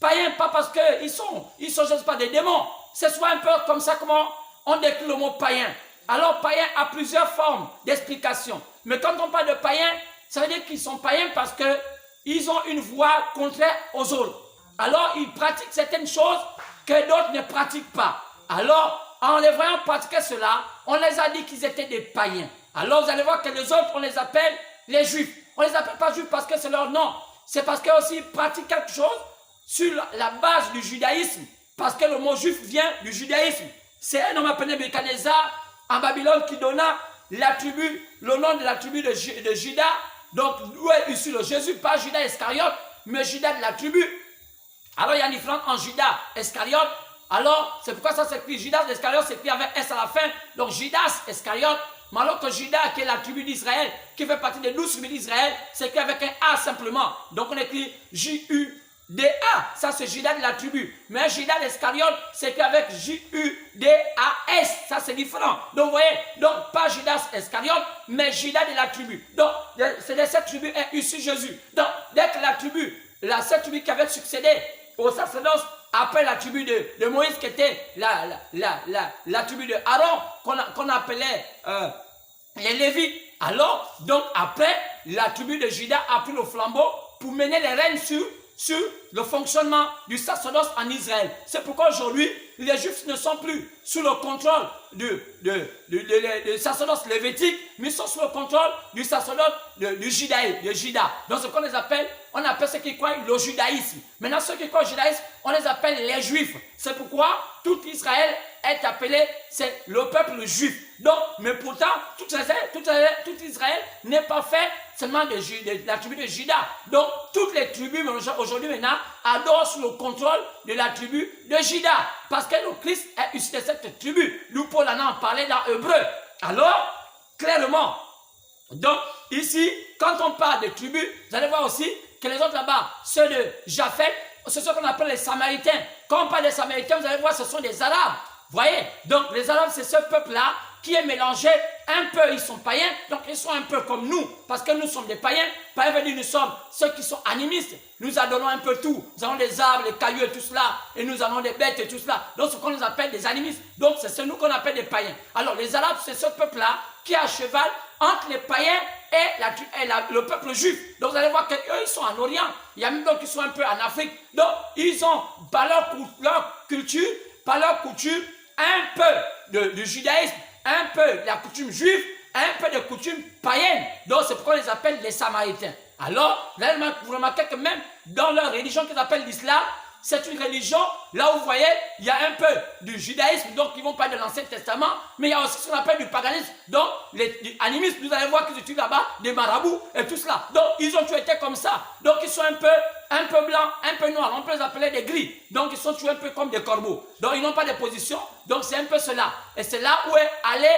païen pas parce qu'ils sont je sais pas, des démons. C'est soit un peu comme ça comment on décrit le mot païen. Alors, païen a plusieurs formes d'explication. Mais quand on parle de païen, ça veut dire qu'ils sont païens parce qu'ils ont une voie contraire aux autres. Alors, ils pratiquent certaines choses que d'autres ne pratiquent pas. Alors, en les voyant pratiquer cela, on les a dit qu'ils étaient des païens. Alors, vous allez voir que les autres, on les appelle les juifs. On ne les appelle pas juifs parce que c'est leur nom. C'est parce qu'ils aussi pratiquent quelque chose sur la base du judaïsme. Parce que le mot juif vient du judaïsme. C'est un homme appelé Nebuchadnezzar en Babylone qui donna le nom de la tribu de Juda. Donc, d'où est issu le Jésus, pas Judas Iscariote, mais Judas de la tribu. Alors, il y a une différence en Judas Iscariote. Alors, c'est pourquoi ça s'écrit Judas Iscariote, s'écrit avec S à la fin. Donc, Judas Iscariote. Mais alors que Judas, qui est la tribu d'Israël, qui fait partie des 12 tribus d'Israël, c'est écrit avec un A simplement. Donc, on écrit J-U-D-A. Ça, c'est Judas de la tribu. Mais Judas Iscariote, c'est écrit avec J-U-D-A-S. Ça, c'est différent. Donc, vous voyez, donc, pas Judas Iscariote, mais Judas de la tribu. Donc, c'est de cette tribu est issu Jésus. Donc, dès que cette tribu qui avait succédé au sacerdoce, après la tribu de Moïse, qui était la tribu de Aaron, qu'on appelait les Lévites. Alors, donc après, la tribu de Juda a pris le flambeau pour mener les rênes sur le fonctionnement du sacerdoce en Israël. C'est pourquoi aujourd'hui, les Juifs ne sont plus sous le contrôle du sacerdoce lévitique, mais sont sous le contrôle du sacerdoce du judaïsme, de Juda. Donc, ce qu'on les appelle, on appelle ceux qui croient le judaïsme. Maintenant, ceux qui croient le judaïsme, on les appelle les Juifs. C'est pourquoi tout Israël est appelé, c'est le peuple juif. Donc, mais pourtant, tout Israël n'est pas fait seulement de la tribu de Juda. Donc, toutes les tribus aujourd'hui maintenant adorent sous le contrôle de la tribu de Juda. Parce que le Christ est issu de cette tribu. Nous, Paul en a parlé dans Hébreu. Alors, clairement, donc ici, quand on parle de tribus, vous allez voir aussi que les autres là-bas, ceux de Japheth, c'est ce qu'on appelle les Samaritains. Quand on parle des Samaritains, vous allez voir, ce sont des Arabes. Vous voyez? Donc, les Arabes, c'est ce peuple-là qui est mélangé un peu. Ils sont païens, donc ils sont un peu comme nous. Parce que nous sommes des païens. Païens veut dire nous sommes ceux qui sont animistes. Nous adorons un peu tout. Nous avons des arbres, des cailloux et tout cela. Et nous avons des bêtes et tout cela. Donc, ce qu'on nous appelle des animistes. Donc, c'est nous qu'on appelle des païens. Alors, les Arabes, c'est ce peuple-là qui est à cheval entre les païens et le peuple juif. Donc, vous allez voir qu'eux, ils sont en Orient. Il y a même d'autres qui sont un peu en Afrique. Donc, ils ont, par leur culture, par leur coutume, un peu du judaïsme, un peu de la coutume juive, un peu de coutume païenne. Donc, c'est pourquoi on les appelle les Samaritains. Alors, vous remarquez que même dans leur religion qu'ils appellent l'islam, c'est une religion, là où vous voyez, il y a un peu du judaïsme, donc ils vont parler de l'Ancien Testament, mais il y a aussi ce qu'on appelle du paganisme, donc les animistes, vous allez voir qu'ils utilisent là-bas des marabouts et tout cela. Donc ils ont toujours été comme ça. Donc ils sont un peu blancs, un peu noirs, on peut les appeler des gris. Donc ils sont toujours un peu comme des corbeaux. Donc ils n'ont pas de position, donc c'est un peu cela. Et c'est là où est allé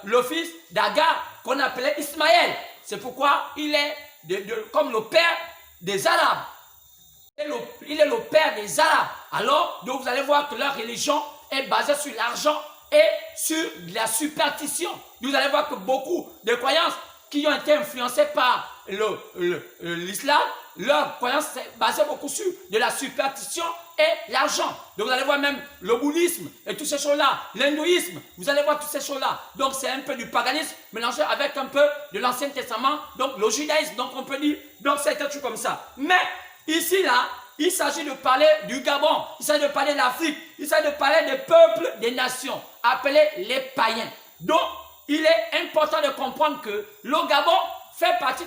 le fils d'Agar, qu'on appelait Ismaël. C'est pourquoi il est comme le père des Arabes. Il est le père des Arabes. Alors, donc vous allez voir que leur religion est basée sur l'argent et sur la superstition. Vous allez voir que beaucoup de croyances qui ont été influencées par l'islam, leur croyance est basée beaucoup sur de la superstition et l'argent. Donc vous allez voir même le bouddhisme et toutes ces choses-là, l'hindouisme, vous allez voir toutes ces choses-là. Donc c'est un peu du paganisme mélangé avec un peu de l'Ancien Testament, donc le judaïsme, donc on peut dire, donc c'est un truc comme ça. Mais ici, là, il s'agit de parler du Gabon, il s'agit de parler de l'Afrique, il s'agit de parler des peuples, des nations, appelés les païens. Donc, il est important de comprendre que le Gabon fait partie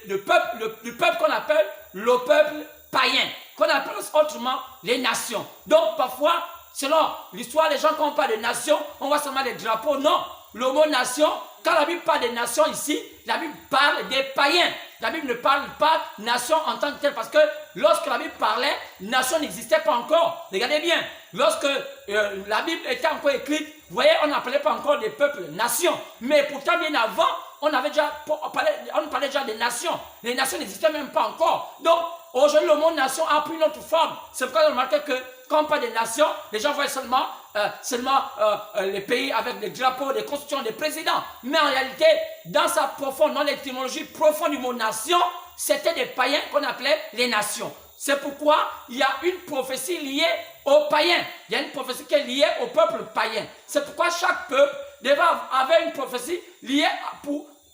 du peuple qu'on appelle le peuple païen, qu'on appelle autrement les nations. Donc, parfois, selon l'histoire, les gens, quand on parle de nations, on voit seulement des drapeaux. Non, le mot nation, quand la Bible parle des nations ici, la Bible parle des païens. La Bible ne parle pas nation en tant que telle, parce que lorsque la Bible parlait, nation n'existait pas encore. Regardez bien, lorsque la Bible était encore écrite, vous voyez, on n'appelait pas encore des peuples nations. Mais pourtant, bien avant, on parlait déjà des nations. Les nations n'existaient même pas encore. Donc, aujourd'hui, le mot nation a pris une autre forme. C'est pourquoi on remarque que quand on parle des nations, les gens voient seulement les pays avec des drapeaux, des constitutions, des présidents. Mais en réalité, dans l'étymologie profonde du mot nation, c'était des païens qu'on appelait les nations. C'est pourquoi il y a une prophétie liée aux païens. Il y a une prophétie qui est liée au peuple païen. C'est pourquoi chaque peuple avait une prophétie liée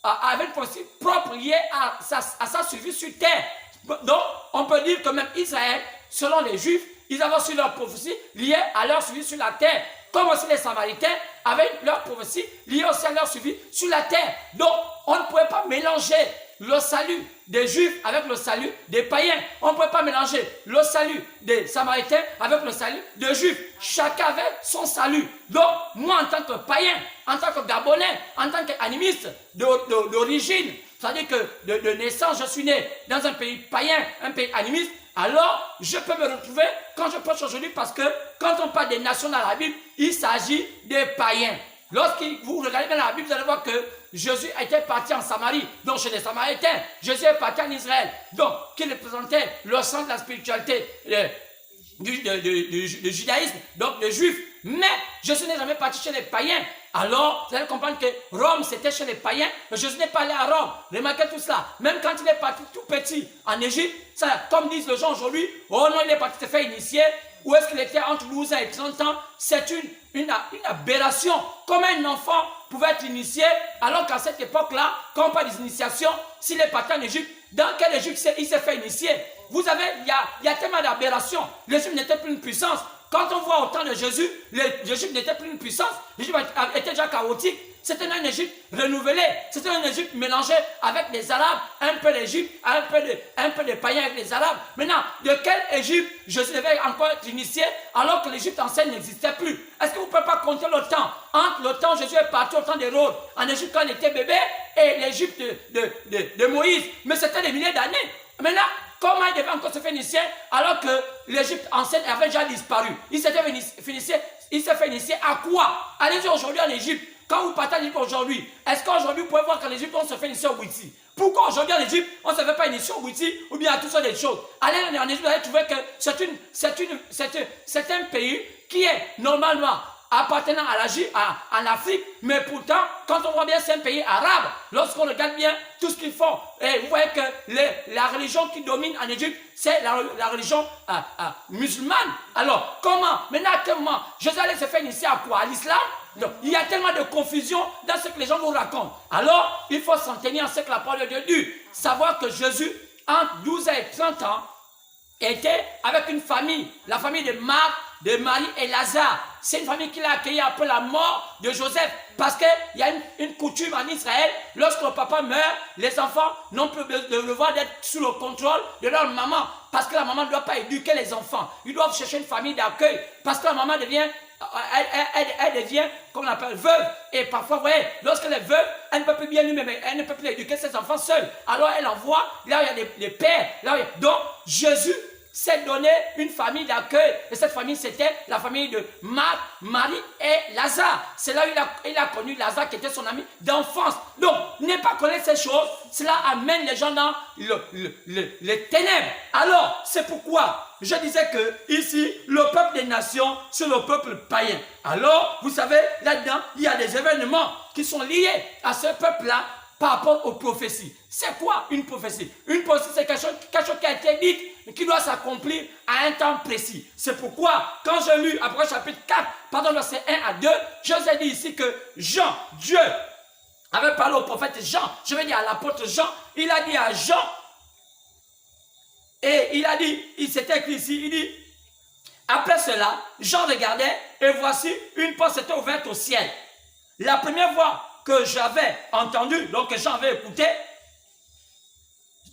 avait une prophétie propre liée à sa survie sur terre. Donc, on peut dire que même Israël, selon les Juifs, ils avaient aussi leur prophétie liée à leur survie sur la terre. Comme aussi les Samaritains avaient leur prophétie liée aussi à leur survie sur la terre. Donc, on ne pouvait pas mélanger le salut des Juifs avec le salut des païens. On ne pouvait pas mélanger le salut des Samaritains avec le salut des Juifs. Chacun avait son salut. Donc, moi, en tant que païen, en tant que Gabonais, en tant qu'animiste d'origine, c'est-à-dire que de naissance, je suis né dans un pays païen, un pays animiste, alors je peux me retrouver quand je prêche aujourd'hui, parce que quand on parle des nations dans la Bible, il s'agit des païens. Lorsque vous regardez dans la Bible, vous allez voir que Jésus était parti en Samarie, donc chez les Samaritains. Jésus est parti en Israël, donc qui représentait le centre de la spiritualité du judaïsme, donc des Juifs. Mais Jésus n'est jamais parti chez les païens. Alors, vous allez comprendre que Rome, c'était chez les païens, mais Jésus n'est pas allé à Rome. Remarquez tout cela. Même quand il est parti tout petit en Égypte, ça, comme disent les gens aujourd'hui, oh non, il est parti se faire initier. Où est-ce qu'il était entre 12 ans et 30 ans? C'est une aberration. Comment un enfant pouvait être initié, alors qu'à cette époque-là, quand on parle des initiations, s'il est parti en Égypte, dans quel Égypte il s'est fait initier? Vous avez, il y a tellement d'aberrations. L'Égypte n'était plus une puissance. Quand on voit au temps de Jésus, l'Égypte n'était plus une puissance. L'Égypte était déjà chaotique. C'était un Égypte renouvelé. C'était un Égypte mélangé avec les Arabes, un peu l'Égypte, un peu de païens avec les Arabes. Maintenant, de quel Égypte Jésus devait encore être initié alors que l'Égypte ancienne n'existait plus? Est-ce que vous ne pouvez pas compter le temps entre le temps où Jésus est parti au temps d'Hérode en Égypte quand il était bébé et l'Égypte de Moïse? Mais c'était des milliers d'années. Maintenant, comment il devait encore se faire initier alors que l'Égypte ancienne avait déjà disparu? Il s'est fait initier à quoi? Allez-y aujourd'hui en Égypte. Quand vous partez en Égypte aujourd'hui, est-ce qu'aujourd'hui vous pouvez voir qu'en Égypte on se fait initier au Witi? Pourquoi aujourd'hui en Égypte on ne se fait pas initier au Witi ou bien à toutes sortes de choses? Allez en Égypte, vous allez trouver que c'est un pays qui est normalement appartenant à l'Afrique, mais pourtant, quand on voit bien, c'est un pays arabe. Lorsqu'on regarde bien tout ce qu'ils font, et vous voyez que la religion qui domine en Égypte, c'est la religion musulmane. Alors, comment? Maintenant, à quel moment Jésus allait se faire initier à quoi? À l'islam? Donc, il y a tellement de confusion dans ce que les gens nous racontent. Alors, il faut s'en tenir à ce que la parole de Dieu dit. Savoir que Jésus, entre 12 et 30 ans, était avec une famille, la famille de Marc, de Marie et Lazare. C'est une famille qui l'a accueilli après la mort de Joseph. Parce qu'il y a une coutume en Israël, lorsque le papa meurt, les enfants n'ont plus le devoir d'être sous le contrôle de leur maman. Parce que la maman ne doit pas éduquer les enfants. Ils doivent chercher une famille d'accueil. Parce que la maman devient, elle devient, comme on appelle, veuve. Et parfois, vous voyez, lorsqu'elle est veuve, elle ne peut plus bien lui-même, elle ne peut plus éduquer ses enfants seule. Alors elle envoie, là où il y a des pères. Donc, Jésus s'est donné une famille d'accueil. Et cette famille, c'était la famille de Marc, Marie et Lazare. C'est là où il a connu Lazare qui était son ami d'enfance. Donc, ne pas connaître ces choses, cela amène les gens dans les ténèbres. Alors, c'est pourquoi je disais que ici, le peuple des nations, c'est le peuple païen. Alors, vous savez, là-dedans, il y a des événements qui sont liés à ce peuple-là par rapport aux prophéties. C'est quoi une prophétie? Une prophétie, c'est quelque chose qui a été dit et qui doit s'accomplir à un temps précis. C'est pourquoi, quand j'ai lu Apocalypse chapitre 4, pardon, verset 1 à 2, je vous ai dit ici que Jean, Dieu, avait parlé au prophète Jean, je vais dire à l'apôtre Jean, il a dit à Jean, et il a dit, il s'était écrit ici, il dit, après cela, Jean regardait, et voici, une porte s'était ouverte au ciel. La première voix que j'avais entendue, donc que Jean avait écouté,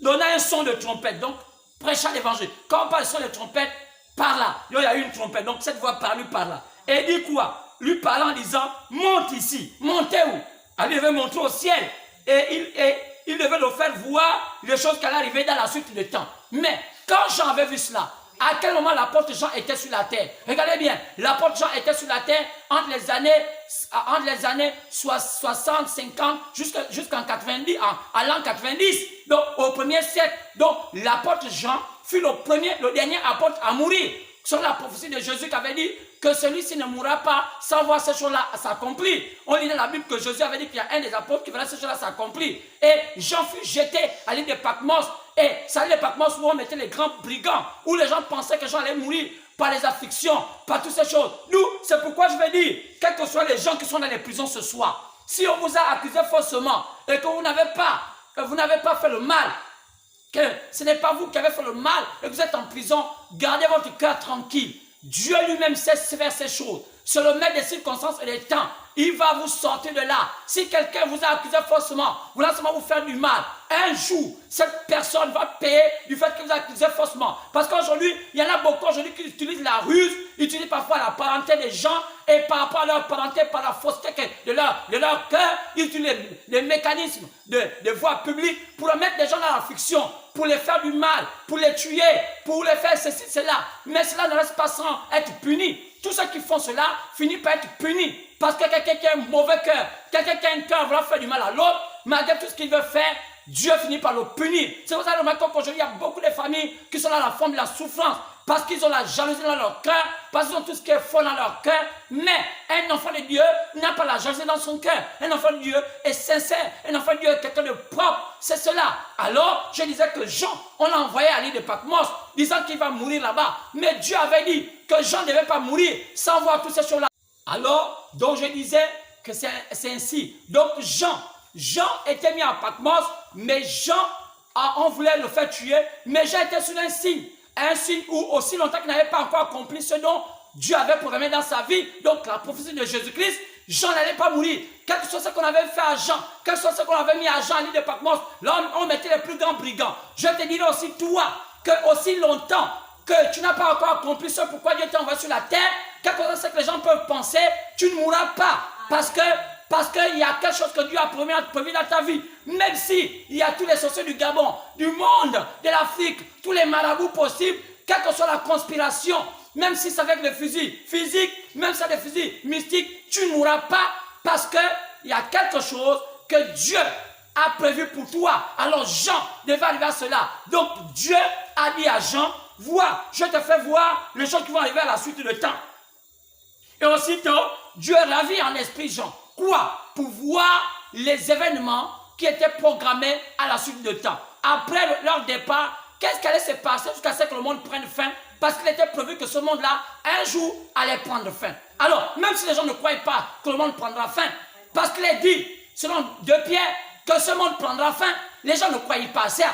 donnait un son de trompette, donc prêchant l'évangile. Quand on parle de son de trompette, par là, il y a eu une trompette, donc cette voix parut par là. Et il dit quoi? Lui parlant en disant, monte ici. Montez où? Elle devait monter au ciel. Et il devait le faire voir les choses qui allaient arriver dans la suite du temps. Mais quand Jean avait vu cela, à quel moment l'apôtre Jean était sur la terre? Regardez bien, l'apôtre Jean était sur la terre entre les années 60, 50, jusqu'en 90, à l'an 90, donc au 1er siècle. Donc l'apôtre Jean fut le dernier apôtre à mourir. Sur la prophétie de Jésus qui avait dit que celui-ci ne mourra pas sans voir ces choses-là s'accomplir. On lit dans la Bible que Jésus avait dit qu'il y a un des apôtres qui verra ces choses-là s'accomplir. Et Jean fut jeté à l'île de Patmos. Et ça l'île de Patmos où on mettait les grands brigands, où les gens pensaient que Jean allait mourir par les afflictions, par toutes ces choses. Nous, c'est pourquoi je vais dire, quels que soient les gens qui sont dans les prisons ce soir, si on vous a accusé faussement et que vous n'avez pas fait le mal, que ce n'est pas vous qui avez fait le mal et que vous êtes en prison, gardez votre cœur tranquille. Dieu lui-même sait faire ces choses. C'est le maître des circonstances et des temps. Il va vous sortir de là. Si quelqu'un vous a accusé faussement, voulant seulement vous faire du mal, un jour, cette personne va payer du fait que vous avez accusé faussement. Parce qu'aujourd'hui, il y en a beaucoup aujourd'hui qui utilisent la ruse, utilisent parfois la parenté des gens, et par rapport à leur parenté, par la fausseté de leur cœur, ils utilisent les mécanismes de voie publique pour mettre des gens dans la fiction, pour les faire du mal, pour les tuer, pour les faire ceci, cela. Mais cela ne reste pas sans être puni. Tous ceux qui font cela finissent par être punis. Parce que quelqu'un qui a un mauvais cœur, quelqu'un qui a un cœur voulant faire du mal à l'autre, malgré tout ce qu'il veut faire, Dieu finit par le punir. C'est pour ça que qu'aujourd'hui, il y a beaucoup de familles qui sont dans la forme de la souffrance. Parce qu'ils ont la jalousie dans leur cœur, parce qu'ils ont tout ce qui est faux dans leur cœur. Mais un enfant de Dieu n'a pas la jalousie dans son cœur. Un enfant de Dieu est sincère. Un enfant de Dieu est quelqu'un de propre. C'est cela. Alors, je disais que Jean, on l'a envoyé à l'île de Patmos, disant qu'il va mourir là-bas. Mais Dieu avait dit que Jean ne devait pas mourir sans voir toutes ces choses-là. Alors, donc je disais que c'est ainsi. Donc Jean était mis à Patmos, mais on voulait le faire tuer, mais Jean était sur un signe où aussi longtemps qu'il n'avait pas encore accompli ce dont Dieu avait programmé dans sa vie. Donc la prophétie de Jésus-Christ Jean n'allait pas mourir. Quel que soit ce qu'on avait fait à Jean, quel que soit ce qu'on avait mis à Jean, à l'île de Patmos, là on mettait les plus grands brigands. Je te dirai aussi, toi, que aussi longtemps que tu n'as pas encore accompli ce pourquoi Dieu t'a envoyé sur la terre, quel que soit ce que les gens peuvent penser, tu ne mourras pas. Parce qu'il y a quelque chose que Dieu a prévu dans ta vie. Même si il y a tous les sorciers du Gabon, du monde, de l'Afrique, tous les marabouts possibles, quelle que soit la conspiration, même si c'est avec le fusil physique, même si c'est des fusils mystiques, tu ne mourras pas parce qu'il y a quelque chose que Dieu a prévu pour toi. Alors Jean devait arriver à cela. Donc Dieu a dit à Jean, vois, je te fais voir les choses qui vont arriver à la suite du temps. Et aussitôt, Dieu ravit en esprit Jean. Quoi? Pour voir les événements qui étaient programmés à la suite du temps. Après leur départ, qu'est-ce qui allait se passer jusqu'à ce que le monde prenne fin? Parce qu'il était prévu que ce monde-là, un jour, allait prendre fin. Alors, même si les gens ne croyaient pas que le monde prendra fin, parce qu'il est dit, selon 2 Pierre, que ce monde prendra fin, les gens ne croyaient pas à ça.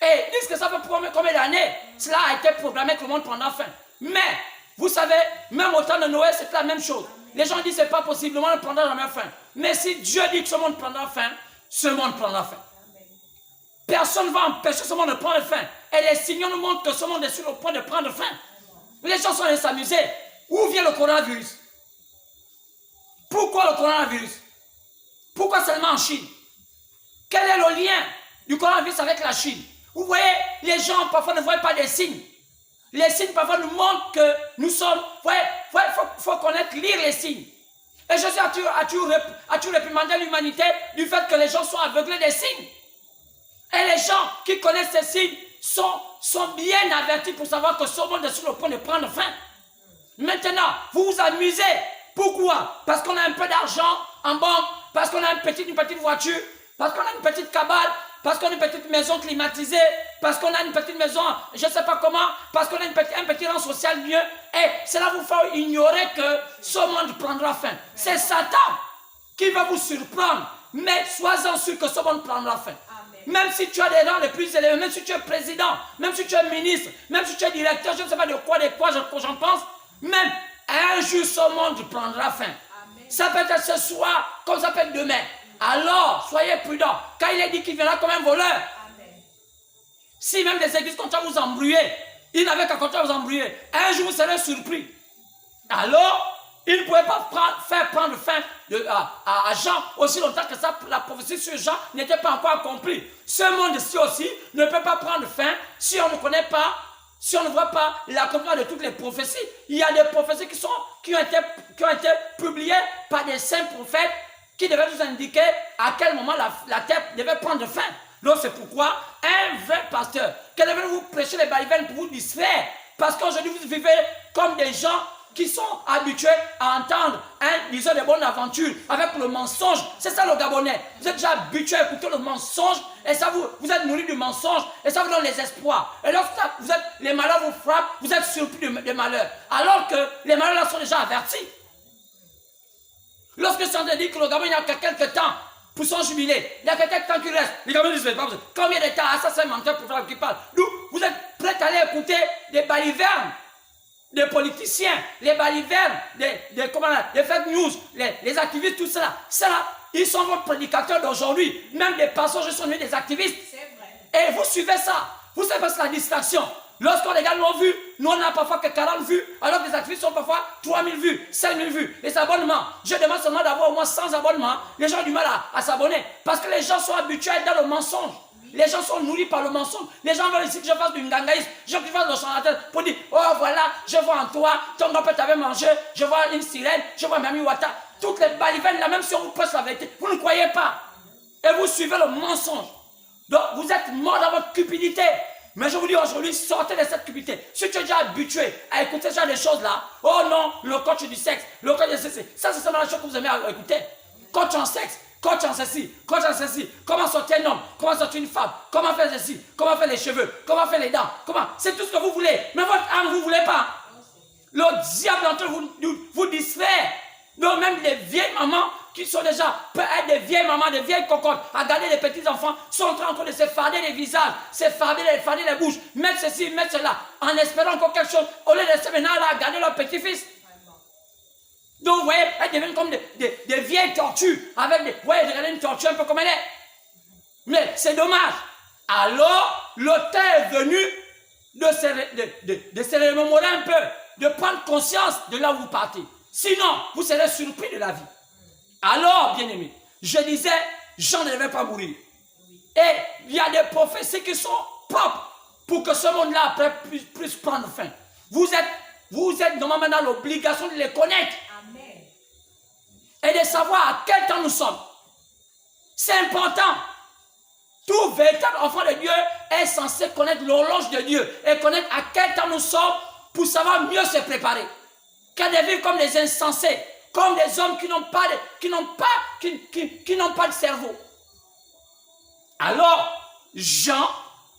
Et ils disent que ça fait combien d'années cela a été programmé que le monde prendra fin. Mais, vous savez, même au temps de Noé, c'est la même chose. Les gens disent que ce n'est pas possible, le monde ne prendra jamais fin. Mais si Dieu dit que ce monde prendra fin, ce monde prendra fin. Personne ne va empêcher ce monde de prendre fin. Et les signaux nous montrent que ce monde est sur le point de prendre fin. Les gens sont allés s'amuser. Où vient le coronavirus? Pourquoi le coronavirus? Pourquoi seulement en Chine? Quel est le lien du coronavirus avec la Chine? Vous voyez, les gens parfois ne voient pas des signes. Les signes parfois nous montrent que nous sommes... Il faut connaître, lire les signes. Et Jésus a-tu réprimandé l'humanité du fait que les gens sont aveuglés des signes? Et les gens qui connaissent ces signes sont bien avertis pour savoir que ce monde est sur le point de prendre fin. Maintenant, vous vous amusez. Pourquoi? Parce qu'on a un peu d'argent en banque, parce qu'on a une petite voiture, parce qu'on a une petite cabane, parce qu'on a une petite maison climatisée, parce qu'on a une petite maison, je ne sais pas comment, parce qu'on a un petit rang social mieux. Et cela vous fait ignorer que ce monde prendra fin. C'est Satan qui va vous surprendre, mais sois-en sûr que ce monde prendra fin. Même si tu as des rangs les plus élevés, même si tu es président, même si tu es ministre, même si tu es directeur, je ne sais pas de quoi j'en pense, même un jour ce monde prendra fin. Amen. Ça peut être ce soir, comme ça peut être demain. Alors, soyez prudents. Quand il est dit qu'il viendra comme un voleur, amen. Si même les églises continuent à vous embrouiller, il n'avait qu'à continuer à vous embrouiller. Un jour, vous serez surpris. Alors, il ne pouvait pas faire prendre fin à Jean aussi longtemps que ça, la prophétie sur Jean n'était pas encore accomplie. Ce monde-ci aussi ne peut pas prendre fin si on ne connaît pas, si on ne voit pas l'accomplissement de toutes les prophéties. Il y a des prophéties qui ont été publiées par des saints prophètes qui devaient nous indiquer à quel moment la terre devait prendre fin. Donc c'est pourquoi un vrai pasteur qui devait vous prêcher les balivernes pour vous distraire. Parce qu'aujourd'hui vous vivez comme des gens qui sont habitués à entendre un diseur de bonne aventure avec le mensonge. C'est ça le Gabonais. Vous êtes déjà habitués à écouter le mensonge et ça vous êtes nourris du mensonge et ça vous donne les espoirs. Et lorsque les malheurs vous frappent, vous êtes surpris des malheurs. Alors que les malheurs là sont déjà avertis. Lorsque Satan dit que le Gabon il n'y a que quelques temps pour son jubilé, il n'y a que quelques temps qui reste, les Gabonais disent pas combien de temps? Ah, ça c'est un menteur pour faire qui parle. Donc, vous êtes prêts à aller écouter des balivernes des politiciens, les balivernes, des fake news, les activistes, tout cela. Ils sont vos prédicateurs d'aujourd'hui. Même des pasteurs sont devenus des activistes. Et vous suivez ça. Vous savez c'est la distraction. Lorsqu'on regarde nos vues, nous on n'a parfois que 40 vues, alors que les activistes ont parfois 3000 vues, 5000 vues. Les abonnements, je demande seulement d'avoir au moins 100 abonnements. Les gens ont du mal à s'abonner parce que les gens sont habitués à être dans le mensonge. Les gens sont nourris par le mensonge. Les gens veulent ici que je fasse du ngangaïsme, je veux que je fasse le charlatan pour dire, oh voilà, je vois en toi, ton grand-père t'avait mangé, je vois une sirène, je vois Mami Wata. Toutes les balivernes là, même si on vous presse la vérité, vous ne croyez pas. Et vous suivez le mensonge. Donc vous êtes mort dans votre cupidité. Mais je vous dis aujourd'hui, sortez de cette cupidité. Si tu es déjà habitué à écouter ce genre de choses là, oh non, le coach du sexe, le coach de ceci, ça c'est seulement la chose que vous aimez à écouter. Coach en sexe. Coach en ceci, comment sortir un homme, comment sortir une femme, comment faire ceci, comment faire les cheveux, comment faire les dents, comment, c'est tout ce que vous voulez, mais votre âme vous ne voulez pas. Le diable entre vous distrait. Donc même les vieilles mamans qui sont déjà, peut être des vieilles mamans, des vieilles cocottes, à garder les petits enfants, sont en train de se farder les visages, se farder les bouches, mettre ceci, mettre cela, en espérant encore quelque chose, au lieu de se maintenant à garder leur petit-fils. Donc, vous voyez, elles deviennent comme des vieilles tortues. Avec des, vous voyez, regardez une tortue un peu comme elle est. Mais c'est dommage. Alors, l'auteur est venu de se remémorer un peu, de prendre conscience de là où vous partez. Sinon, vous serez surpris de la vie. Alors, bien-aimés, je disais, Jean ne devait pas mourir. Et il y a des prophéties qui sont propres pour que ce monde-là après puisse prendre fin. Vous êtes normalement dans l'obligation de les connaître. Amen. Et de savoir à quel temps nous sommes. C'est important. Tout véritable enfant de Dieu est censé connaître l'horloge de Dieu et connaître à quel temps nous sommes pour savoir mieux se préparer. Qu'à de vivre comme des insensés, comme des hommes qui n'ont pas de cerveau. Alors, Jean,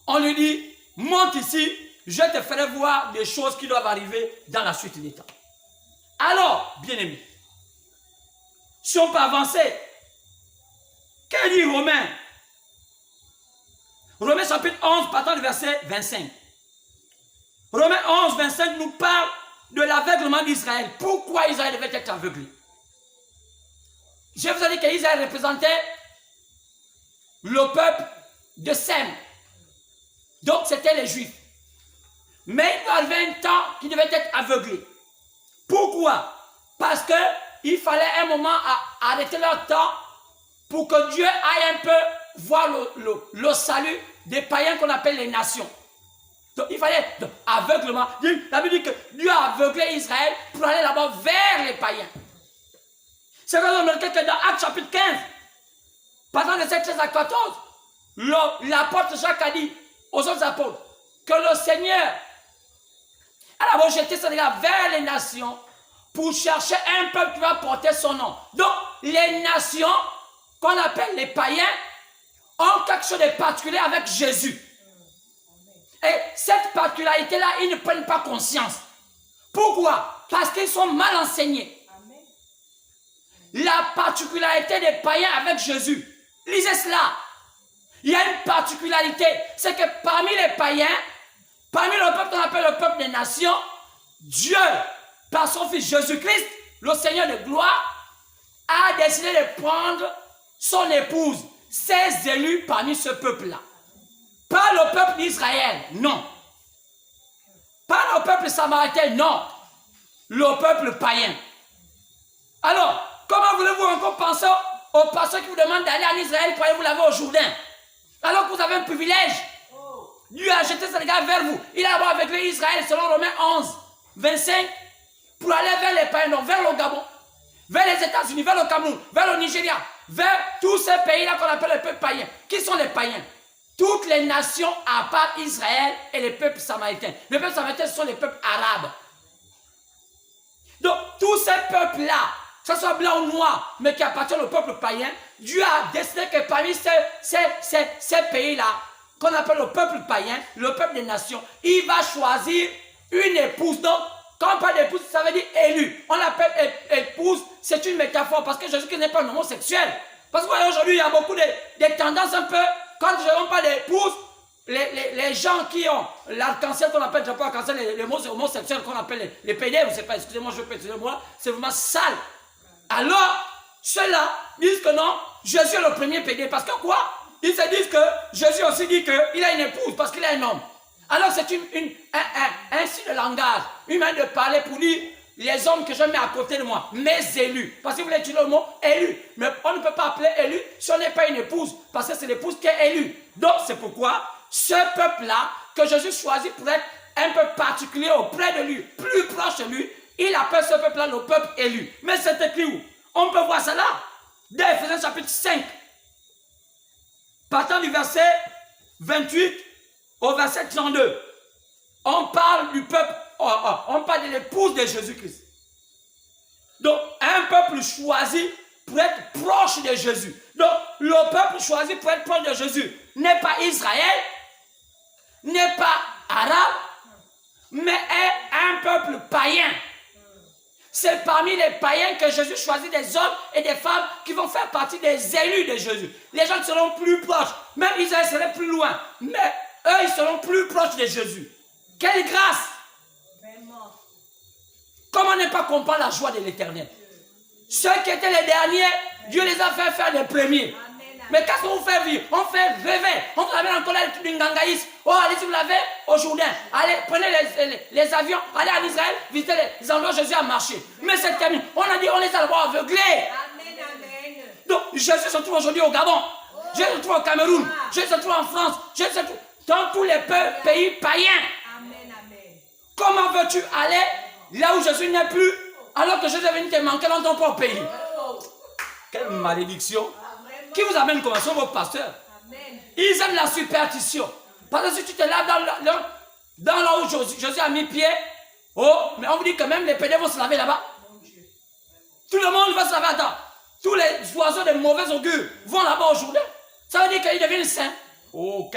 on lui dit, monte ici, je te ferai voir des choses qui doivent arriver dans la suite des temps. Alors, bien-aimés, si on peut avancer, que dit Romains? Romains chapitre 11, partant du verset 25. Romains 11, 25 nous parle de l'aveuglement d'Israël. Pourquoi Israël devait être aveuglé? Je vous ai dit qu'Israël représentait le peuple de Sem. Donc c'était les Juifs. Mais il arrivait un temps qui devait être aveuglé. Pourquoi? Parce qu'il fallait un moment arrêter leur temps pour que Dieu aille un peu voir le salut des païens qu'on appelle les nations. Donc il fallait aveuglement. La Bible dit que Dieu a aveuglé Israël pour aller là-bas vers les païens. C'est quand on remarque que dans Actes chapitre 15, partant de 13 à 14, l'apôtre Jacques a dit aux autres apôtres que le Seigneur a d'abord jeté son regard vers les nations pour chercher un peuple qui va porter son nom. Donc les nations qu'on appelle les païens ont quelque chose de particulier avec Jésus. Et cette particularité-là, ils ne prennent pas conscience. Pourquoi? Parce qu'ils sont mal enseignés. La particularité des païens avec Jésus, lisez cela. Il y a une particularité, c'est que parmi les païens, parmi le peuple qu'on appelle le peuple des nations, Dieu, par son Fils Jésus-Christ, le Seigneur de gloire, a décidé de prendre son épouse, ses élus parmi ce peuple-là. Pas le peuple d'Israël, non. Pas le peuple samaritain, non. Le peuple païen. Alors, comment voulez-vous encore penser aux pasteurs qui vous demandent d'aller en Israël pour aller vous laver au Jourdain? Alors que vous avez un privilège. Dieu a jeté son regard vers vous. Il a d'abord avec Israël, selon Romains 11, 25, pour aller vers les païens, donc vers le Gabon, vers les États-Unis, vers le Cameroun, vers le Nigeria, vers tous ces pays-là qu'on appelle les peuples païens. Qui sont les païens? Toutes les nations à part Israël et les peuples samaritains. Les peuples samaritains, ce sont les peuples arabes. Donc, tous ces peuples-là, que ce soit blanc ou noir, mais qui appartiennent au peuple païen, Dieu a décidé que parmi ces pays-là, qu'on appelle le peuple païen, le peuple des nations, il va choisir une épouse. Donc, quand on parle d'épouse, ça veut dire élu. On l'appelle épouse, c'est une métaphore, parce que Jésus n'est pas un homosexuel. Parce qu'aujourd'hui, il y a beaucoup de tendances un peu, quand on parle d'épouse, les gens qui ont l'arc-en-ciel qu'on appelle, je ne sais pas arc-en-ciel, les homosexuels qu'on appelle les PD, vous ne savez pas, excusez-moi, c'est vraiment sale. Alors, ceux-là disent que non, Jésus est le premier PD. Parce que quoi? Ils se disent que Jésus aussi dit qu'il a une épouse parce qu'il a un homme. Alors c'est un style de langage, une manière de parler pour dire les hommes que je mets à côté de moi, mes élus. Parce que vous voulez utiliser le mot élu. Mais on ne peut pas appeler élu si on n'est pas une épouse. Parce que c'est l'épouse qui est élue. Donc c'est pourquoi ce peuple-là, que Jésus choisit pour être un peu particulier auprès de lui, plus proche de lui, il appelle ce peuple-là le peuple élu. Mais c'est écrit où? On peut voir cela dans Ephésiens chapitre 5. Partant du verset 28 au verset 32. On parle du peuple, on parle de l'épouse de Jésus-Christ. Donc, un peuple choisi pour être proche de Jésus. Donc, le peuple choisi pour être proche de Jésus n'est pas Israël, n'est pas arabe, mais est un peuple païen. C'est parmi les païens que Jésus choisit des hommes et des femmes qui vont faire partie des élus de Jésus. Les gens seront plus proches. Même Israël serait plus loin. Mais eux, ils seront plus proches de Jésus. Quelle grâce! Vraiment. Comment ne pas comprendre la joie de l'Éternel? Ceux qui étaient les derniers, Dieu les a fait faire les premiers. Mais qu'est-ce qu'on vous fait vivre? On fait rêver. On vous amène en colère d'une gangaïs. Oh, allez, si vous l'avez, au Jourdain. Allez, prenez les avions, allez en Israël, visitez les endroits où Jésus a marché. Mais c'est terminé. On a dit, on les a d'abord aveuglés. Amen, amen. Donc, Jésus se trouve aujourd'hui au Gabon. Jésus se trouve au Cameroun. Jésus se trouve en France. Jésus se trouve dans tous les pays païens. Amen, amen. Comment veux-tu aller là où Jésus n'est plus, alors que Jésus est venu te manquer dans ton propre pays? Quelle malédiction! Qui vous amène comme ça, vos pasteurs? Amen. Ils aiment la superstition. Parce que si tu te laves dans là où Jésus a mis pied, oh, mais on vous dit que même les pédés vont se laver là-bas. Tout le monde va se laver là-bas. Tous les oiseaux de mauvais augure vont là-bas aujourd'hui. Ça veut dire qu'ils deviennent saints. Oh,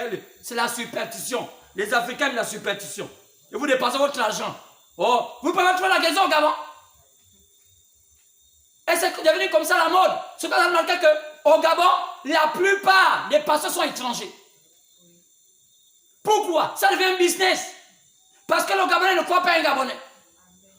c'est la superstition. Les Africains aiment la superstition. Et vous dépensez votre argent. Oh, vous pouvez trouver la guérison au Gabon. Et c'est devenu comme ça la mode. C'est quand même dans le cas qu'au Gabon, la plupart des pasteurs sont étrangers. Pourquoi? Ça devient un business. Parce que le Gabonais ne croit pas un Gabonais.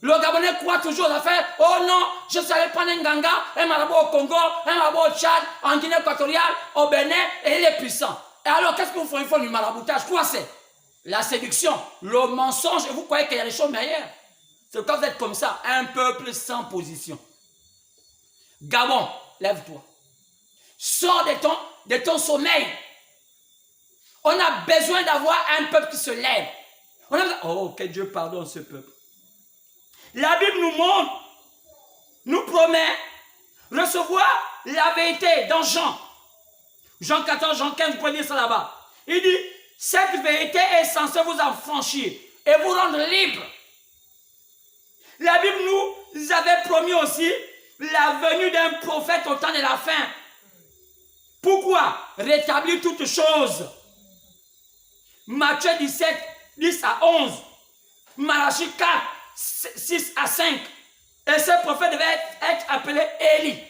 Le Gabonais croit toujours à faire, oh non, je savais prendre un ganga, un marabout au Congo, un marabout au Tchad, en Guinée équatoriale, au Bénin, et il est puissant. Et alors, qu'est-ce que vous faites? Il faut du maraboutage. Quoi c'est? La séduction, le mensonge, et vous croyez qu'il y a des choses meilleures. C'est quand vous êtes comme ça, un peuple sans position. Gabon, lève-toi. Sors de ton sommeil. On a besoin d'avoir un peuple qui se lève. Oh, que Dieu pardonne ce peuple. La Bible nous montre, nous promet recevoir la vérité dans Jean. Jean 14, Jean 15, vous pouvez lire ça là-bas. Il dit, cette vérité est censée vous affranchir et vous rendre libre. La Bible nous avait promis aussi la venue d'un prophète au temps de la fin. Pourquoi? Rétablir toutes choses. Matthieu 17, 10 à 11. Malachie 4, 6 à 5. Et ce prophète devait être appelé Élie.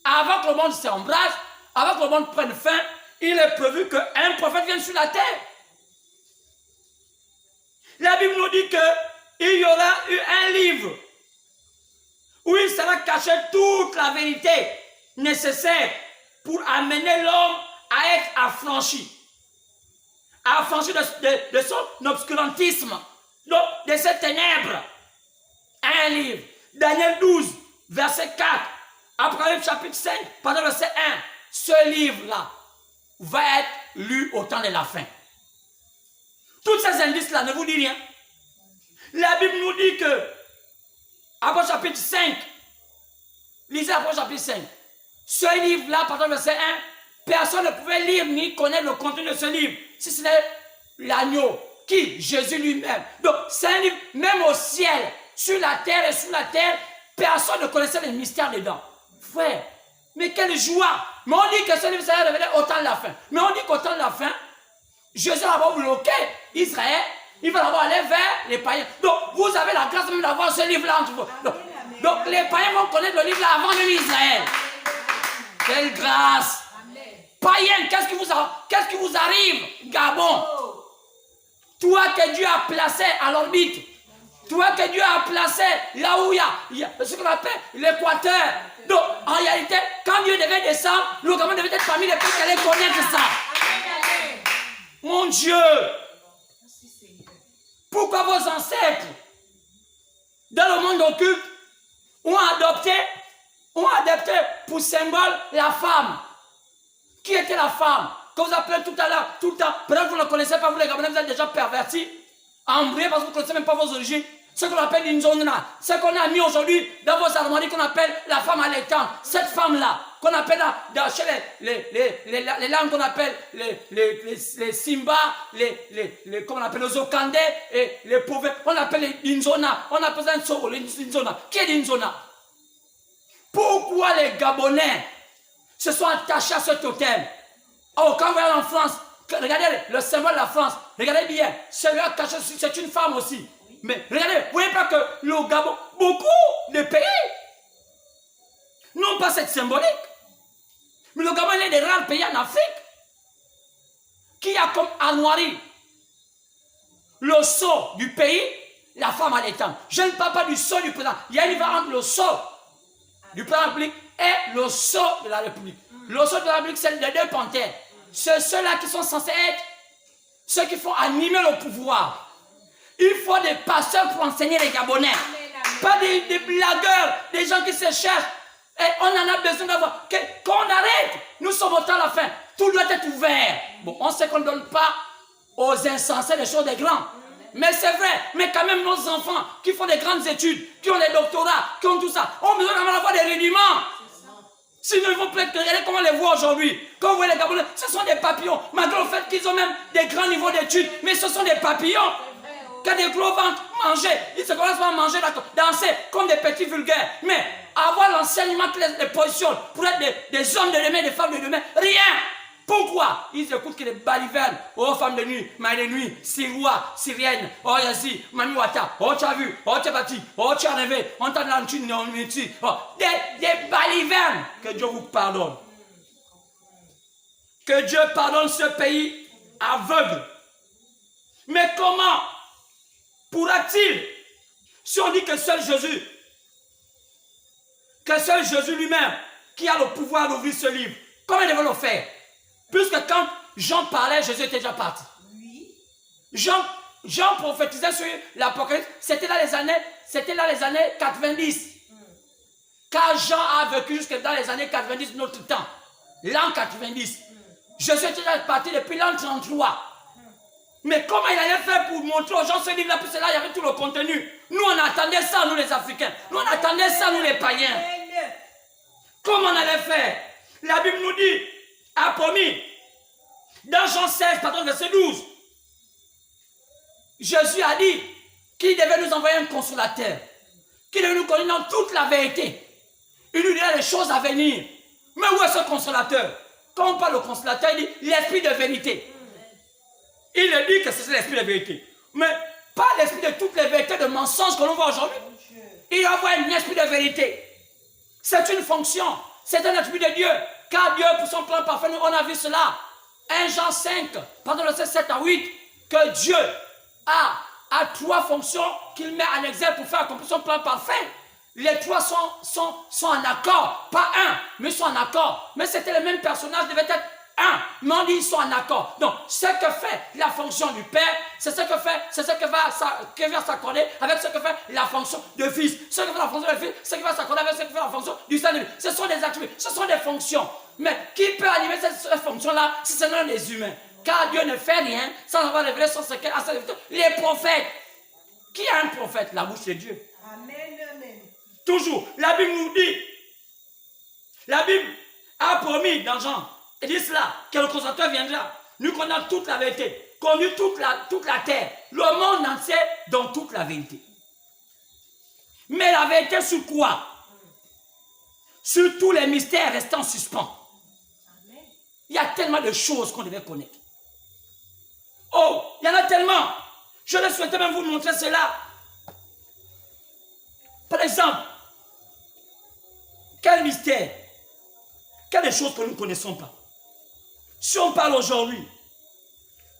Avant que le monde s'embrase, avant que le monde prenne fin, il est prévu qu'un prophète vienne sur la terre. La Bible nous dit qu'il y aura eu un livre où il sera caché toute la vérité nécessaire pour amener l'homme à être affranchi. Affranchi de son obscurantisme, donc de ses ténèbres. Un livre, Daniel 12, verset 4, Apocalypse chapitre 5, pardon, verset 1. Ce livre-là va être lu au temps de la fin. Tous ces indices-là ne vous disent rien. La Bible nous dit que, Apocalypse chapitre 5, lisez Apocalypse chapitre 5. Ce livre-là, pardon, verset 1, personne ne pouvait lire ni connaître le contenu de ce livre, si ce n'est l'agneau, qui? Jésus lui-même. Donc, c'est un livre, même au ciel, sur la terre et sous la terre, personne ne connaissait les mystères dedans. Frère, mais quelle joie! Mais on dit que ce livre serait révélé au temps de la fin. Mais on dit qu'au temps de la fin, Jésus va avoir bloqué Israël, il va d'abord aller vers les païens. Donc, vous avez la grâce même d'avoir ce livre-là entre vous. Donc, les païens vont connaître le livre-là avant même Israël. Quelle grâce! Païens, qu'est-ce qui vous arrive, Gabon? Toi que Dieu a placé à l'orbite, toi que Dieu a placé là où il y a ce qu'on appelle l'équateur. Donc, en réalité, quand Dieu devait descendre, le Gabon devait être parmi les peuples qui allaient connaître ça. Mon Dieu! Pourquoi vos ancêtres, dans le monde occulte, ont adopté pour symbole la femme? Qui était la femme? Que vous appelez tout à l'heure, tout le temps. Peut-être que vous ne connaissez pas, vous les Gabonais, vous êtes déjà pervertis, embrouillés parce que vous ne connaissez même pas vos origines. Ce qu'on appelle une zone, ce qu'on a mis aujourd'hui dans vos armoiries, qu'on appelle la femme allaitante. Cette femme-là, qu'on appelle chez les langues qu'on appelle les Simba, comment on appelle les Okandé et les pauvres, on appelle les Inzona, on appelle ça l'Inzona. Qui est l'Inzona? Pourquoi les Gabonais se sont attachés à ce totem? Oh, quand vous allez en France, regardez le symbole de la France, regardez bien, celui-là caché, c'est une femme aussi. Mais regardez, vous ne voyez pas que le Gabon, beaucoup de pays n'ont pas cette symbolique. Mais le Gabon est des rares pays en Afrique qui a comme armoirie le sceau du pays, la femme allaitante. Je ne parle pas du sceau du président. Il y a une différence entre le sceau du plan de la République est le sceau de la République. Le sceau de la République, c'est les deux panthères. C'est ceux-là qui sont censés être ceux qui font animer le pouvoir. Il faut des pasteurs pour enseigner les Gabonais. Pas des blagueurs, des gens qui se cherchent. Et on en a besoin d'avoir. Qu'on arrête. Nous sommes au temps de la fin. Tout doit être ouvert. Bon, on sait qu'on ne donne pas aux insensés les choses des grands. Mais c'est vrai. Mais quand même, nos enfants qui font des grandes études, qui ont des doctorats, qui ont tout ça, ont besoin d'avoir des rudiments. Sinon, ils vont peut-être regarder comment on les voit aujourd'hui. Quand vous voyez les Gabonais, ce sont des papillons. Malgré le fait qu'ils ont même des grands niveaux d'études, mais ce sont des papillons. Quand des gros ventres manger, ils se commencent à manger, danser comme des petits vulgaires. Mais avoir l'enseignement qui les positionne pour être des hommes de demain, des femmes de demain, rien. Pourquoi? Ils écoutent que les balivernes, oh femmes de nuit, mailles de nuit, Syrois, Syriennes, oh Yazi, Maniwata, oh tu as vu, oh tu as bâti, oh tu as rêvé, on t'a l'antine, non, oh, des balivernes. Que Dieu vous pardonne. Que Dieu pardonne ce pays aveugle. Mais comment pourra-t-il, si on dit que seul Jésus lui-même, qui a le pouvoir d'ouvrir ce livre, comment il devait le faire? Puisque quand Jean parlait, Jésus était déjà parti. Oui. Jean prophétisait sur l'Apocalypse, c'était là les années 90. Car Jean a vécu jusque dans les années 90 de notre temps. L'an 90. Jésus était déjà parti depuis l'an 33. Mais comment il allait faire pour montrer aux gens ce livre-là? Puis là, il y avait tout le contenu. Nous, on attendait ça, nous les Africains. Nous, on attendait ça, nous les païens. Comment on allait faire? La Bible nous dit, a promis, dans Jean 16, verset 12, Jésus a dit qu'il devait nous envoyer un consolateur, qu'il devait nous connaître dans toute la vérité. Il nous dirait les choses à venir. Mais où est ce consolateur? Quand on parle de consolateur, il dit l'esprit de vérité. Il dit que c'est l'esprit de vérité. Mais pas l'esprit de toutes les vérités de mensonges que l'on voit aujourd'hui. Il envoie un esprit de vérité. C'est une fonction. C'est un attribut de Dieu. Car Dieu, pour son plan parfait, on a vu cela. 1 Jean 5, pendant le 7 à 8, que Dieu a trois fonctions qu'il met en exergue pour faire accomplir son plan parfait. Les trois sont en accord. Pas un, mais ils sont en accord. Mais c'était le même personnage, devait être un. Mais on dit ils sont en accord. Donc, ce que fait la fonction du Père, c'est ce que va s'accorder avec ce que fait la fonction de Fils. Ce que fait la fonction de Fils, ce qui va s'accorder avec ce que fait la fonction du Saint. Ce sont des attributs, ce sont des fonctions. Mais qui peut animer cette fonction-là si ce sont les humains? Car Dieu ne fait rien sans avoir révélé son secret à ses serviteurs. Les prophètes. Qui a un prophète? La bouche de Dieu. Amen, amen. Toujours, la Bible nous dit, la Bible a promis dans Jean, et dit cela, que le consolateur viendra, nous connaissons toute la vérité, conduit toute la terre, le monde entier dans toute la vérité. Mais la vérité sur quoi? Sur tous les mystères restant en suspens. Il y a tellement de choses qu'on devait connaître. Oh, il y en a tellement. Je ne souhaitais même vous montrer cela. Par exemple, quel mystère? Quelles des choses que nous ne connaissons pas? Si on parle aujourd'hui,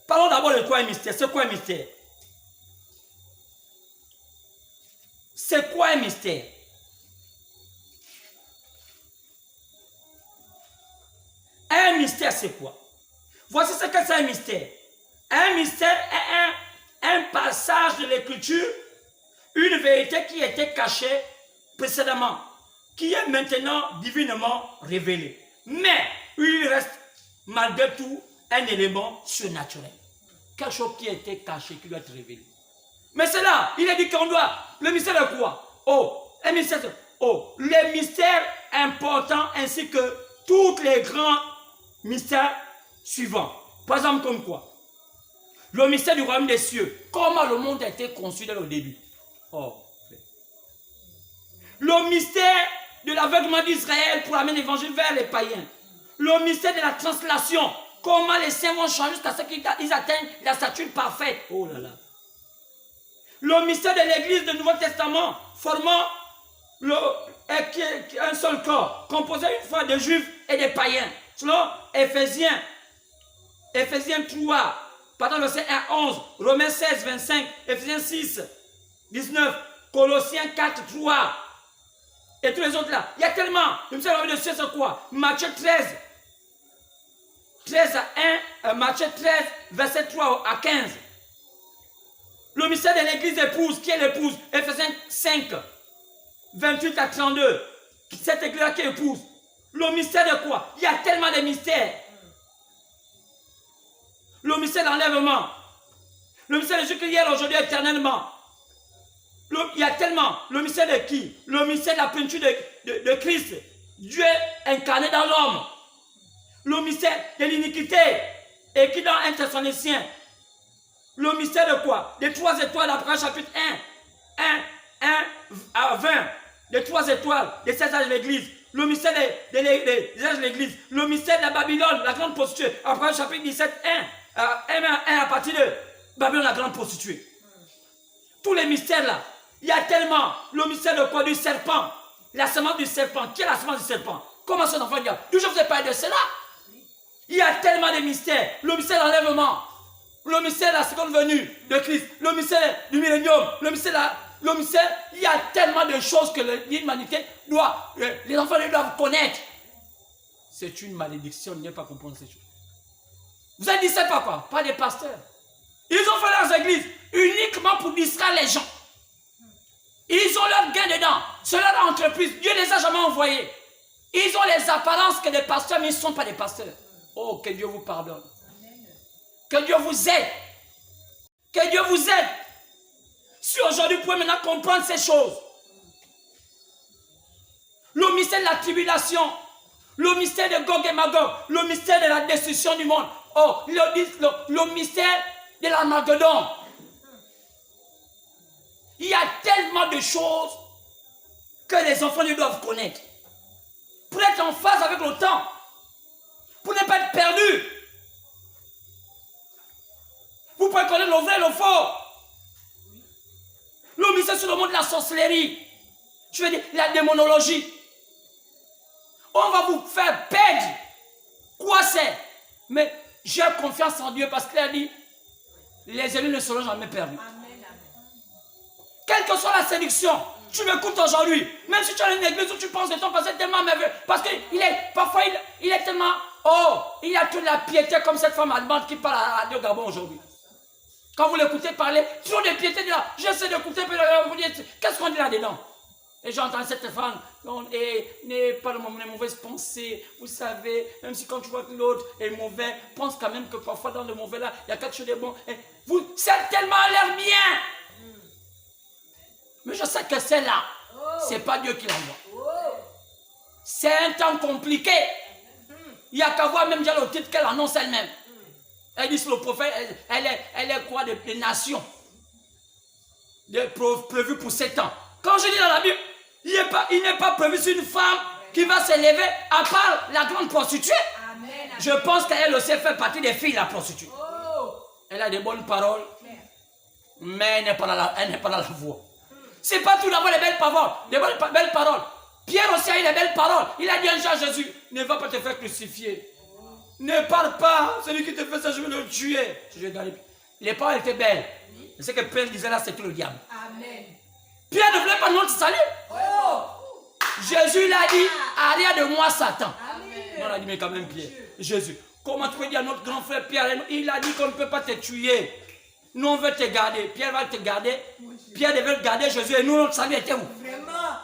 parlons d'abord de quoi un mystère. C'est quoi un mystère? C'est quoi un mystère? Un mystère, c'est quoi? Voici ce que c'est un mystère. Un mystère est un passage de l'écriture, une vérité qui était cachée précédemment, qui est maintenant divinement révélée. Mais il reste malgré tout un élément surnaturel. Quelque chose qui a été caché, qui doit être révélé. Mais c'est là, il a dit qu'on doit. Le mystère de quoi? Oh, un mystère. Oh, les mystères importants ainsi que tous les grands mystères suivants. Par exemple, comme quoi? Le mystère du royaume des cieux. Comment le monde a été conçu dès le début. Oh. Le mystère de l'aveuglement d'Israël pour amener l'évangile vers les païens. Le mystère de la translation. Comment les saints vont changer jusqu'à ce qu'ils atteignent la stature parfaite. Oh là là. Le mystère de l'église du Nouveau Testament formant un seul corps, composé une fois de juifs et de païens. Selon Éphésiens 3, pardon, verset 1, 11, Romains 16, 25, Éphésiens 6, 19, Colossiens 4, 3, et tous les autres là. Il y a tellement. Le mystère de Dieu, c'est quoi? Matthieu 13. 13 à 1, Matthieu 13, verset 3 à 15. Le mystère de l'église épouse. Qui est l'épouse? Ephésiens 5, 28 à 32. Cette église-là qui épouse. Le mystère de quoi? Il y a tellement de mystères. Le mystère d'enlèvement. Le mystère de Jésus qui est hier, aujourd'hui, éternellement. Il y a tellement. Le mystère de qui? Le mystère de la plénitude de Christ. Dieu incarné dans l'homme. Le mystère de l'iniquité. Écrit dans 1 Thessaloniciens. Le mystère de quoi? Les 3 étoiles, d'Abraham, chapitre 1 à 20. Les 3 étoiles, les 16 âges de l'église. Le mystère des âges de l'église. Le mystère de la Babylone, la grande prostituée. Abraham, chapitre 17, 1 à partir de Babylone, la grande prostituée. Tous les mystères là. Il y a tellement. Le mystère de quoi? Du serpent. La semence du serpent. Qui est la semence du serpent? Comment son enfant dit? D'où je vous ai parlé de cela? Il y a tellement de mystères. Le mystère de l'enlèvement. Le mystère de la seconde venue de Christ. Le mystère du millénium. Le mystère, il y a tellement de choses que l'humanité doit, les enfants doivent connaître. C'est une malédiction de ne pas comprendre ces choses. Vous avez dit ça pas quoi? Pas des pasteurs. Ils ont fait leurs églises uniquement pour distraire les gens. Ils ont leur gain dedans. C'est leur entreprise. Dieu ne les a jamais envoyés. Ils ont les apparences que des pasteurs, mais ils ne sont pas des pasteurs. Oh, que Dieu vous pardonne. Que Dieu vous aide. Que Dieu vous aide. Si aujourd'hui vous pouvez maintenant comprendre ces choses. Le mystère de la tribulation. Le mystère de Gog et Magog. Le mystère de la destruction du monde. Oh, le mystère de l'Armageddon. Il y a tellement de choses que les enfants doivent connaître. Pour être en phase avec le temps. Pour ne pas être perdu. Vous pouvez connaître le vrai et le faux. Le mystère sur le monde de la sorcellerie. Je veux dire, la démonologie. On va vous faire perdre. Quoi c'est? Mais j'ai confiance en Dieu parce qu'il a dit, les élus ne seront jamais perdus. Quelle que soit la séduction, tu m'écoutes aujourd'hui. Même si tu as une église où tu penses de ton passé tellement merveilleux. Parce qu'il est, parfois, il est tellement, oh, il a toute la piété comme cette femme allemande qui parle à la radio Gabon aujourd'hui. Quand vous l'écoutez parler, toujours de piété, j'essaie d'écouter, vous dites, qu'est-ce qu'on dit là-dedans? Et j'entends cette femme, n'ayez pas de mauvaises pensées, vous savez, même si quand tu vois que l'autre est mauvais, pense quand même que parfois dans le mauvais là, il y a quelque chose de bon. Et vous, c'est tellement l'air bien. Mais je sais que c'est là, c'est pas Dieu qui l'envoie. C'est un temps compliqué. Il n'y a qu'à voir même déjà le titre qu'elle annonce elle-même. Elle dit sur le prophète, elle est quoi de nation prévue pour 7 ans. Quand je dis dans la Bible, il n'est pas prévu sur une femme qui va s'élever à part la grande prostituée. Amen. Je pense qu'elle aussi fait partie des filles de la prostituée. Elle a des bonnes paroles, mais elle n'est pas dans la voie. C'est pas tout d'avoir des belles paroles. Pierre aussi a eu des belles paroles. Il a dit un jour à Jésus, ne va pas te faire crucifier. Ne parle pas. Celui qui te fait ça, je vais le tuer. Les paroles étaient belles. Mais ce que Pierre disait là, c'est tout le diable. Amen. Pierre ne voulait pas notre salut. Jésus l'a dit, arrière de moi Satan. Amen. On a dit, mais quand même Pierre, Jésus, comment tu peux dire à notre grand frère Pierre, il a dit qu'on ne peut pas te tuer. Nous on veut te garder. Pierre va te garder. Pierre devait garder Jésus et nous notre salut était où? Vraiment.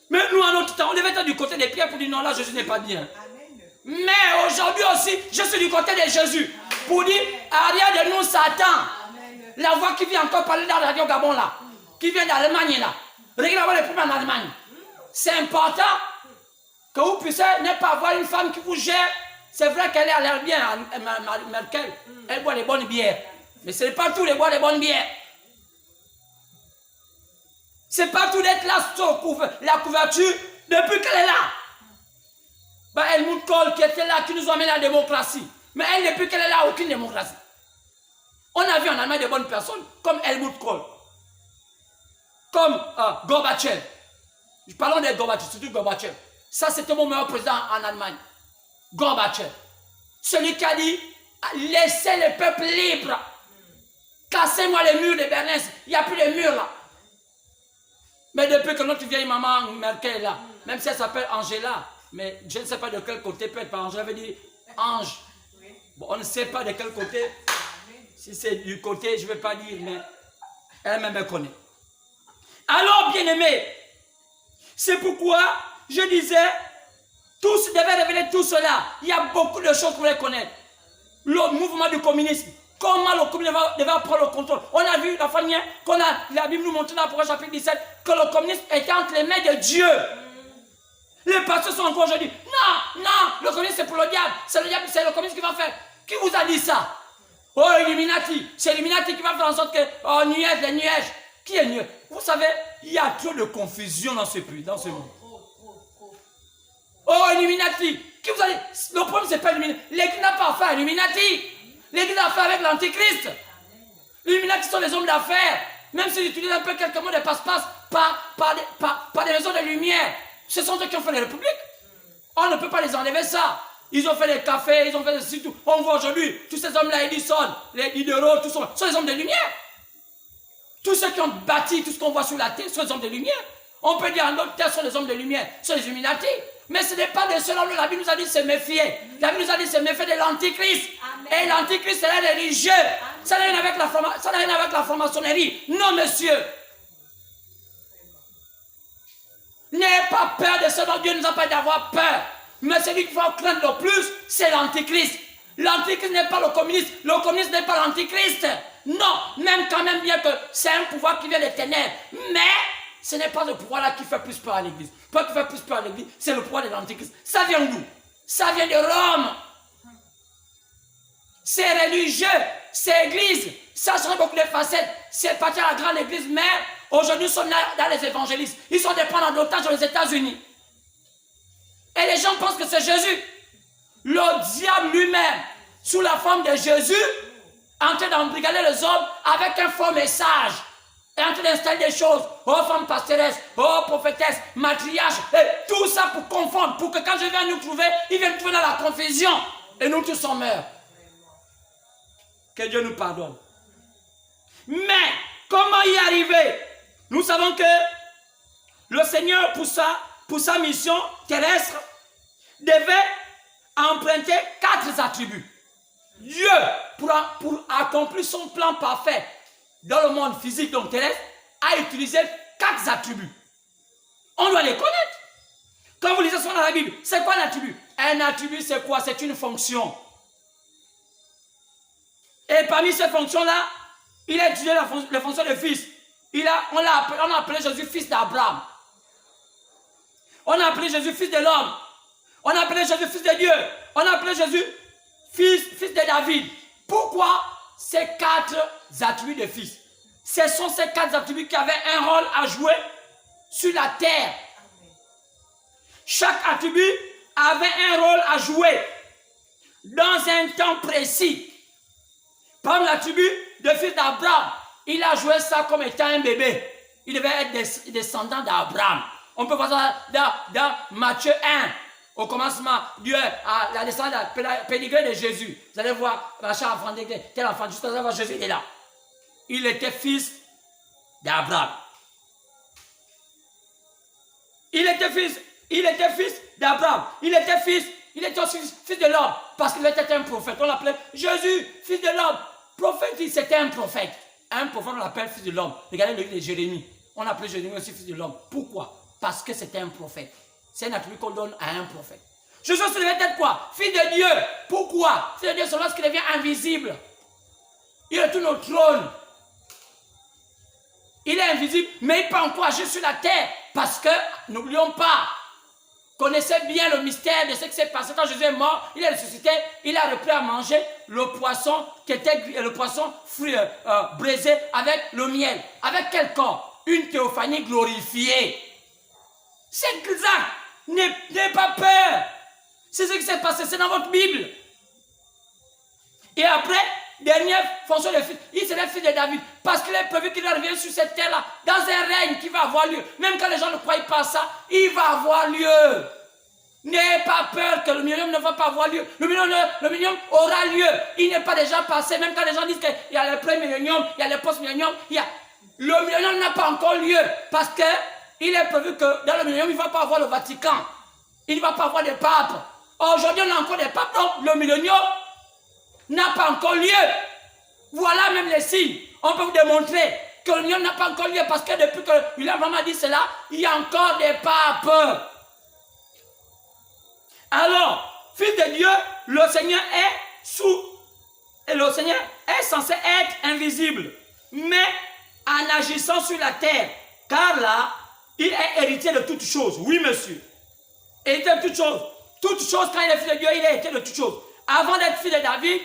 Mais nous à notre temps, on devait être du côté de Pierre pour dire non là Jésus n'est pas bien. Amen. Mais aujourd'hui aussi, je suis du côté de Jésus. Amen. Pour dire, arrière de nous Satan. Amen. La voix qui vient encore parler dans la radio Gabon là. Qui vient d'Allemagne là. Regardez les problèmes en Allemagne. C'est important que vous puissiez ne pas avoir une femme qui vous gère. C'est vrai qu'elle a l'air bien, Merkel. Elle boit les bonnes bières. Mais ce n'est pas tout de boire les bonnes bières. C'est pas tout d'être là sur la couverture depuis qu'elle est là. Ben, Helmut Kohl qui était là, qui nous a amené la démocratie. Mais elle, depuis qu'elle est là, aucune démocratie. On a vu en Allemagne de bonnes personnes comme Helmut Kohl. Comme Gorbatchev. Parlons de Gorbatchev, surtout Gorbatchev. Ça, c'était mon meilleur président en Allemagne. Gorbatchev. Celui qui a dit, laissez le peuple libre. Cassez-moi les murs de Berlin. Il n'y a plus de murs là. Mais depuis que notre vieille maman Merkel est là, même si elle s'appelle Angela, mais je ne sais pas de quel côté peut être, par Angela veut dire ange. Bon, on ne sait pas de quel côté. Si c'est du côté, je ne vais pas dire, mais elle-même me connaît. Alors, bien-aimés, c'est pourquoi je disais, tous devaient révéler tout cela. Il y a beaucoup de choses qu'on les connaître. Le mouvement du communisme. Comment le communisme devait prendre le contrôle. On a vu la famille, la Bible nous montre dans le chapitre 17, que le communisme était entre les mains de Dieu. Les pasteurs sont encore aujourd'hui. Non, non, le communisme c'est pour le diable. C'est le communisme qui va faire. Qui vous a dit ça? Oh, Illuminati. C'est Illuminati qui va faire en sorte que, oh, nuages, les nuages. Qui est nuage? Vous savez, il y a trop de confusion dans ce monde. Oh, Illuminati. Qui vous a dit? Le problème, c'est pas Illuminati. L'Église n'a pas affaire à Illuminati. L'Église a affaire avec l'Antichrist. Illuminati sont les hommes d'affaires. Même s'ils utilisent un peu quelques mots de passe-passe par des maisons de lumière. Ce sont eux qui ont fait les républiques. On ne peut pas les enlever ça. Ils ont fait les cafés, ils ont fait ceci, tout. On voit aujourd'hui, tous ces hommes-là, Edison, les Diderot, tous sont les hommes de lumière. Tous ceux qui ont bâti tout ce qu'on voit sur la terre sont les hommes de lumière. On peut dire en d'autres terres sont les hommes de lumière, sont les Illuminati. Mais ce n'est pas de cela que la Bible nous a dit de se méfier. La Bible nous a dit de se méfier de l'Antichrist. Et l'Antichrist, c'est les religieux. Ça n'a rien avec la franc-maçonnerie. Non, monsieur. N'ayez pas peur de ce dont Dieu ne nous a pas d'avoir peur. Mais celui qu'il faut craindre le plus, c'est l'Antichrist. L'Antichrist n'est pas le communiste. Le communiste n'est pas l'Antichrist. Non, même quand même bien que c'est un pouvoir qui vient des ténèbres. Mais ce n'est pas le pouvoir-là qui fait plus peur à l'Église. Le pouvoir qui fait plus peur à l'Église, c'est le pouvoir de l'Antichrist. Ça vient d'où? Ça vient de Rome. C'est religieux, c'est Église. Ça serait beaucoup de facettes. C'est parti à la grande Église mère. Aujourd'hui, nous sommes là dans les évangélistes. Ils sont dépendants d'otages aux États-Unis. Et les gens pensent que c'est Jésus. Le diable lui-même, sous la forme de Jésus, en train d'embrigader les hommes avec un faux message. Et en train d'installer des choses. Oh, femme pastoresse, oh, prophétesse, matriarche. Et tout ça pour confondre. Pour que quand je viens nous trouver, ils viennent nous trouver dans la confusion. Et nous tous on meurt. Que Dieu nous pardonne. Mais, comment y arriver? Nous savons que le Seigneur, pour sa mission terrestre, devait emprunter 4 attributs. Dieu, pour accomplir son plan parfait dans le monde physique, donc terrestre, a utilisé 4 attributs. On doit les connaître. Quand vous lisez ça dans la Bible, c'est quoi un attribut? Un attribut, c'est quoi? C'est une fonction. Et parmi ces fonctions-là, il a utilisé la fonction de fils. On a appelé Jésus fils d'Abraham. On a appelé Jésus fils de l'homme. On a appelé Jésus fils de Dieu. On a appelé Jésus fils de David. Pourquoi ces 4 attributs de fils? Ce sont ces 4 attributs qui avaient un rôle à jouer sur la terre. Chaque attribut avait un rôle à jouer dans un temps précis. Par l'attribut de fils d'Abraham, il a joué ça comme étant un bébé. Il devait être descendant d'Abraham. On peut voir ça dans Matthieu 1. Au commencement, Dieu a la descendance, la pédigré de Jésus. Vous allez voir, machin enfant, tel enfant, juste avant Jésus, il est là. Il était fils d'Abraham. Il était fils d'Abraham. Il était aussi fils de l'homme. Parce qu'il était un prophète. On l'appelait Jésus, fils de l'homme. Prophète, c'était un prophète. Un prophète, on l'appelle fils de l'homme. Regardez le livre de Jérémie. On appelait Jérémie aussi fils de l'homme. Pourquoi? Parce que c'était un prophète. C'est un attribut qu'on donne à un prophète. Jésus devait être quoi? Fils de Dieu. Pourquoi? Fils de Dieu, c'est lorsqu'il devient invisible. Il retourne au trône. Il est invisible, mais il peut encore agir sur la terre. Parce que, n'oublions pas, connaissez bien le mystère de ce qui s'est passé. Quand Jésus est mort, il est ressuscité, il a repris à manger le poisson qui était le poisson braisé avec le miel. Avec quel corps? Une théophanie glorifiée. C'est exact. N'ayez pas peur. C'est ce qui s'est passé, c'est dans votre Bible. Et après, dernière fonction de fils, il serait fils de David. Parce qu'il est prévu qu'il va revenir sur cette terre-là, dans un règne qui va avoir lieu. Même quand les gens ne croient pas ça, il va avoir lieu. N'ayez pas peur que le millénium ne va pas avoir lieu. Le millénium aura lieu. Il n'est pas déjà passé. Même quand les gens disent qu'il y a le pré-millénium, il y a le post-millénium, le millénium n'a pas encore lieu. Parce que il est prévu que dans le millénium, il ne va pas avoir le Vatican. Il ne va pas avoir de pape. Aujourd'hui, on a encore des papes, donc le millénium n'a pas encore lieu. Voilà même les signes. On peut vous démontrer que le millénium n'a pas encore lieu parce que depuis que William Branham a dit cela, il y a encore des papes. Alors, fils de Dieu, le Seigneur est censé être invisible, mais en agissant sur la terre, car là, il est héritier de toutes choses. Oui, monsieur. Héritier de toutes choses. Toutes choses, quand il est fils de Dieu, il est héritier de toutes choses. Avant d'être fils de David,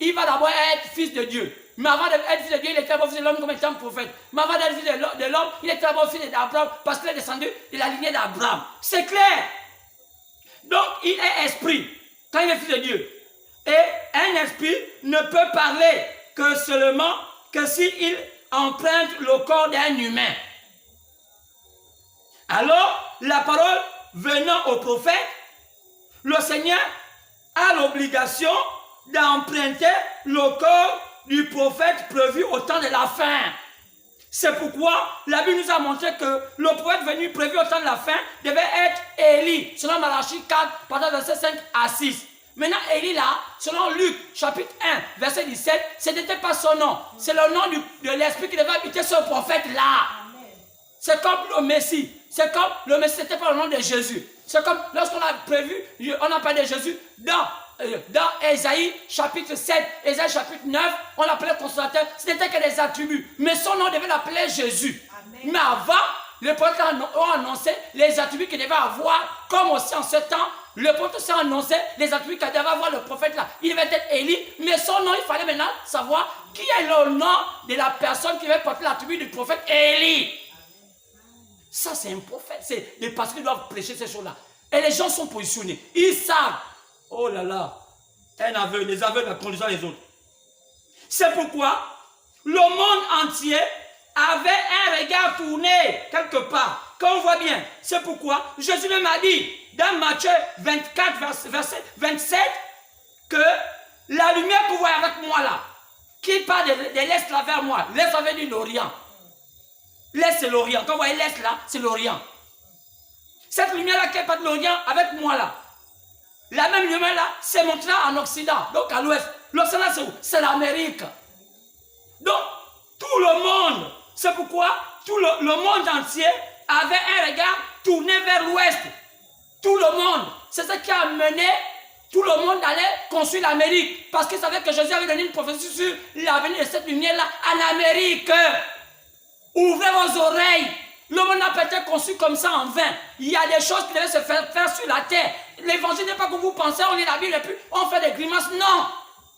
il va d'abord être fils de Dieu. Mais avant d'être fils de Dieu, il était d'abord fils de l'homme comme étant prophète. Mais avant d'être fils de l'homme, il était d'abord fils d'Abraham parce qu'il est descendu de la lignée d'Abraham. C'est clair. Donc, il est esprit quand il est fils de Dieu. Et un esprit ne peut parler que seulement que s'il emprunte le corps d'un humain. Alors, la parole venant au prophète, le Seigneur a l'obligation d'emprunter le corps du prophète prévu au temps de la fin. C'est pourquoi la Bible nous a montré que le prophète venu prévu au temps de la fin devait être Élie, selon Malachie 4, partant de verset 5 à 6. Maintenant, Élie là, selon Luc, chapitre 1, verset 17, ce n'était pas son nom. C'est le nom de l'esprit qui devait habiter ce prophète-là. C'est comme le Messie. C'est comme le Messie, ce n'était pas le nom de Jésus. C'est comme lorsqu'on a prévu, on a parlé de Jésus dans Ésaïe chapitre 7, Ésaïe chapitre 9, on l'appelait consolateur. Ce n'était que des attributs. Mais son nom devait l'appeler Jésus. Amen. Mais avant, les prophètes ont annoncé les attributs qu'il devait avoir, comme aussi en ce temps, le prophète s'est annoncé les attributs qu'il devait avoir le prophète là. Il devait être Élie, mais son nom, il fallait maintenant savoir qui est le nom de la personne qui devait porter l'attribut du prophète Élie. Ça, c'est un prophète. C'est des pasteurs qui doivent prêcher ces choses-là. Et les gens sont positionnés. Ils savent. Oh là là. Un aveugle, les aveugles conduisant les autres. C'est pourquoi le monde entier avait un regard tourné quelque part. Quand on voit bien, c'est pourquoi Jésus même a dit dans Matthieu 24, verset 27, que la lumière que vous voyez avec moi là, qui part de l'Est là vers moi, l'Est ça veut dire l'Orient. L'Est c'est l'Orient. Quand vous voyez l'Est là, c'est l'Orient. Cette lumière là qui part de l'Orient avec moi là, la même lumière là, c'est montré en Occident, donc à l'Ouest. L'Occident c'est où? C'est l'Amérique. Donc, tout le monde, c'est pourquoi tout le monde entier avait un regard tourné vers l'Ouest. Tout le monde. C'est ce qui a amené tout le monde à aller construire l'Amérique. Parce qu'ils savaient que Jésus avait donné une prophétie sur l'avenir de cette lumière-là en Amérique. Ouvrez vos oreilles. Le monde n'a pas été conçu comme ça en vain. Il y a des choses qui devaient se faire sur la terre. L'évangile n'est pas comme vous pensez, on lit la Bible et puis on fait des grimaces. Non,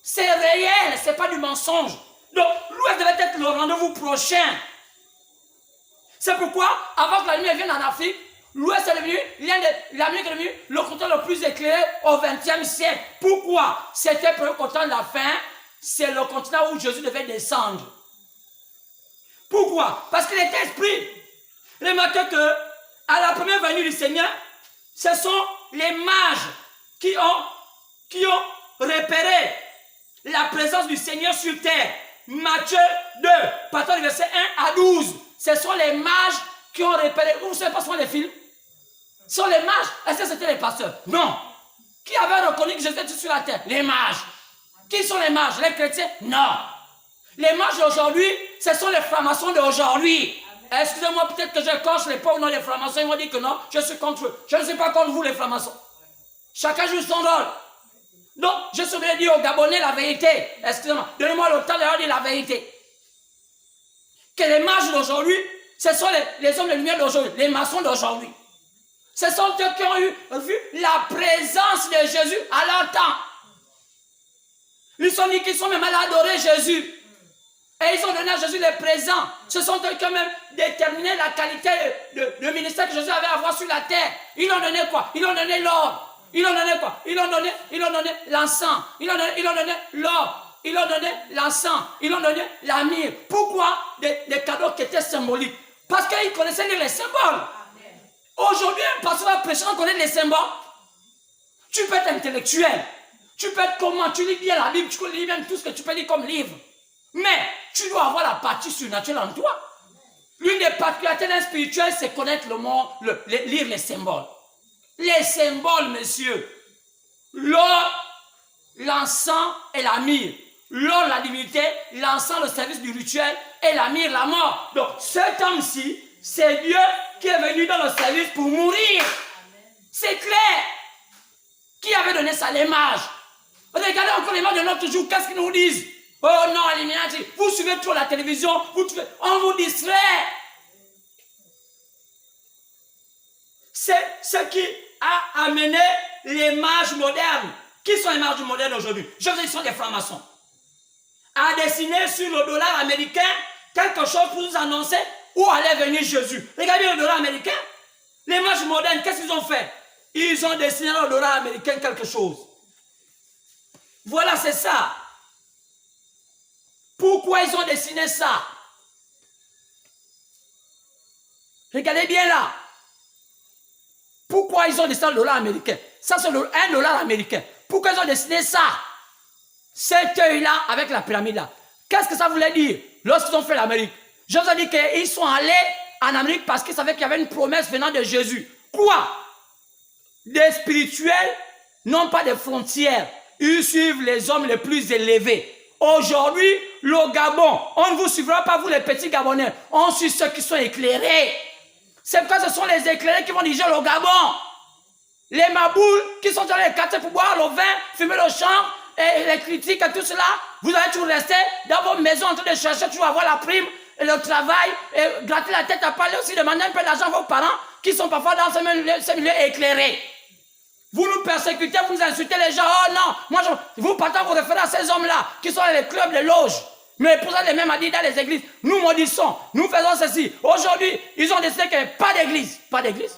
c'est réel, c'est pas du mensonge. Donc, l'Ouest devait être le rendez-vous prochain. C'est pourquoi, avant que la lumière vienne en Afrique, l'Ouest est devenu, l'Amérique est devenue le continent le plus éclairé au XXe siècle. Pourquoi? C'était pour le continent de la fin, c'est le continent où Jésus devait descendre. Pourquoi? Parce qu'il était esprit. Remarquez que, à la première venue du Seigneur, ce sont les mages qui ont repéré la présence du Seigneur sur terre. Matthieu 2, partant du verset 1 à 12. Ce sont les mages qui ont repéré. Vous ne savez pas ce sont les films? Ce sont les mages. Est-ce que c'était les pasteurs? Non. Qui avait reconnu que Jésus était sur la terre? Les mages. Qui sont les mages? Les chrétiens? Non. Les mages d'aujourd'hui, ce sont les francs-maçons d'aujourd'hui. Excusez-moi, peut-être que je coche les pauvres, non, les francs-maçons. Ils m'ont dit que non, je suis contre eux. Je ne suis pas contre vous, les francs-maçons. Chacun joue son rôle. Donc, je suis venu dire aux Gabonais la vérité. Excusez-moi, donnez-moi le temps de leur dire la vérité. Que les mages d'aujourd'hui, ce sont les hommes de lumière d'aujourd'hui, les maçons d'aujourd'hui. Ce sont eux qui ont vu la présence de Jésus à leur temps. Ils sont dit qu'ils sont même allés adorer Jésus. Et ils ont donné à Jésus les présents. Ce sont eux qui ont même déterminé la qualité de ministère que Jésus avait à avoir sur la terre. Ils ont donné quoi? Ils ont donné l'or. Ils ont donné quoi? Ils ont donné l'encens. Ils ont donné l'or. Ils ont donné l'encens. Ils ont donné la myrrhe. Pourquoi des cadeaux qui étaient symboliques? Parce qu'ils connaissaient les symboles. Aujourd'hui, un pasteur va prêcher, on connaît les symboles. Tu peux être intellectuel. Tu peux être comment? Tu lis bien la Bible. Tu lis même tout ce que tu peux lire comme livre. Mais tu dois avoir la partie surnaturelle en toi. L'une des particularités d'un spirituel, c'est connaître le monde, lire les symboles. Les symboles, monsieur. L'or, l'encens et la myrrhe. L'or, la divinité, l'encens, le service du rituel, et la myrrhe, la mort. Donc, cet homme-ci, c'est Dieu qui est venu dans le service pour mourir. C'est clair. Qui avait donné ça, les mages? Regardez encore les mages de notre jour, qu'est-ce qu'ils nous disent? Oh non, Illuminati, vous suivez trop la télévision, on vous distrait. C'est ce qui a amené les mages modernes. Qui sont les mages modernes aujourd'hui? Je veux dire, ils sont des francs-maçons. À dessiner sur le dollar américain quelque chose pour nous annoncer où allait venir Jésus. Regardez le dollar américain. Les mages modernes, qu'est-ce qu'ils ont fait? Ils ont dessiné dans le dollar américain quelque chose. Voilà, c'est ça. Pourquoi ils ont dessiné ça? Regardez bien là. Pourquoi ils ont dessiné le dollar américain? Ça, c'est un dollar américain. Pourquoi ils ont dessiné ça? Cet œil-là avec la pyramide là. Qu'est-ce que ça voulait dire lorsqu'ils ont fait l'Amérique? Je vous ai dit qu'ils sont allés en Amérique parce qu'ils savaient qu'il y avait une promesse venant de Jésus. Quoi? Des spirituels n'ont pas de frontières. Ils suivent les hommes les plus élevés. Aujourd'hui, le Gabon, on ne vous suivra pas, vous les petits Gabonais. On suit ceux qui sont éclairés. C'est pourquoi ce sont les éclairés qui vont diriger le Gabon. Les maboules qui sont dans les quartiers pour boire le vin, fumer le champ, et les critiques et tout cela, vous allez toujours rester dans vos maisons en train de chercher toujours avoir la prime et le travail, et gratter la tête à parler aussi, demander un peu d'argent à vos parents qui sont parfois dans ce milieu éclairé. Vous nous persécutez, vous nous insultez les gens. Oh non, moi vous partez vous référez à ces hommes-là qui sont dans les clubs, les loges. Mais pour ça, les mêmes a dit dans les églises, nous maudissons, nous faisons ceci. Aujourd'hui, ils ont décidé qu'il n'y ait pas d'église. Pas d'église.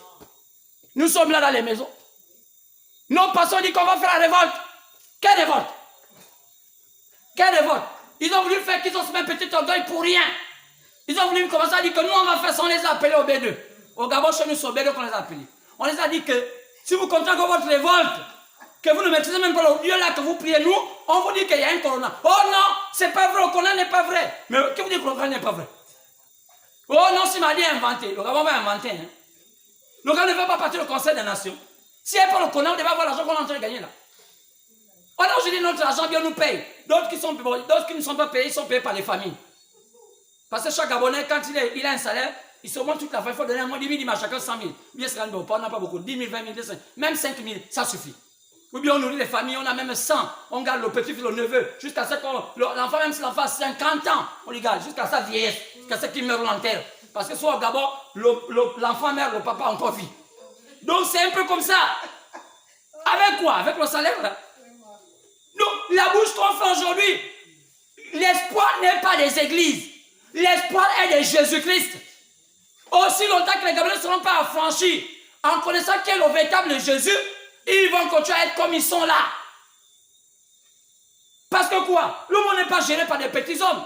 Nous sommes là dans les maisons. Nos pasteurs disent qu'on va faire la révolte. Quelle révolte? Quelle révolte? Ils ont voulu faire qu'ils ont ce même petit orgueil pour rien. Ils ont voulu commencer à dire que nous on va faire ça, on les a appelés au B2. Au Gabon, chez nous, c'est au B2 qu'on les a appelés. On les a dit que si vous comptez encore votre révolte, que vous ne maîtrisez même pas le lieu là que vous priez, nous, on vous dit qu'il y a un corona. Oh non, c'est pas vrai, le corona n'est pas vrai. Mais que vous dites que le corona n'est pas vrai? Oh non, c'est m'a dit inventé. Le Gabon va inventer. Hein. Le Gabon ne veut pas partir au Conseil des Nations. Si elle pas le corona, on devait avoir l'argent qu'on est en train de gagner là. Alors je dis notre argent, bien nous paye. D'autres qui ne sont pas payés, ils sont payés par les familles. Parce que chaque Gabonais, quand il a un salaire, il se montre toute la fois, il faut donner un mois, 10 000, il m'a chacun 100 000. Bien sûr, on n'a pas beaucoup, 10 000, 20 000, 200 000, même 5 000, ça suffit. Ou bien on nourrit les familles, on a même 100, on garde le petit-fils, le neveu, jusqu'à ce que l'enfant, même si l'enfant a 50 ans, on les garde, jusqu'à sa vieillesse, jusqu'à ce qu'il meure en terre. Parce que soit au Gabon, l'enfant meurt, le papa encore vit. Donc c'est un peu comme ça. Avec quoi? Avec le salaire là. Donc, la bouche qu'on fait aujourd'hui, l'espoir n'est pas des églises. L'espoir est de Jésus-Christ. Aussi longtemps que les Gabonais ne seront pas affranchis en connaissant qui est le véritable Jésus, ils vont continuer à être comme ils sont là. Parce que quoi? Le monde n'est pas géré par des petits hommes.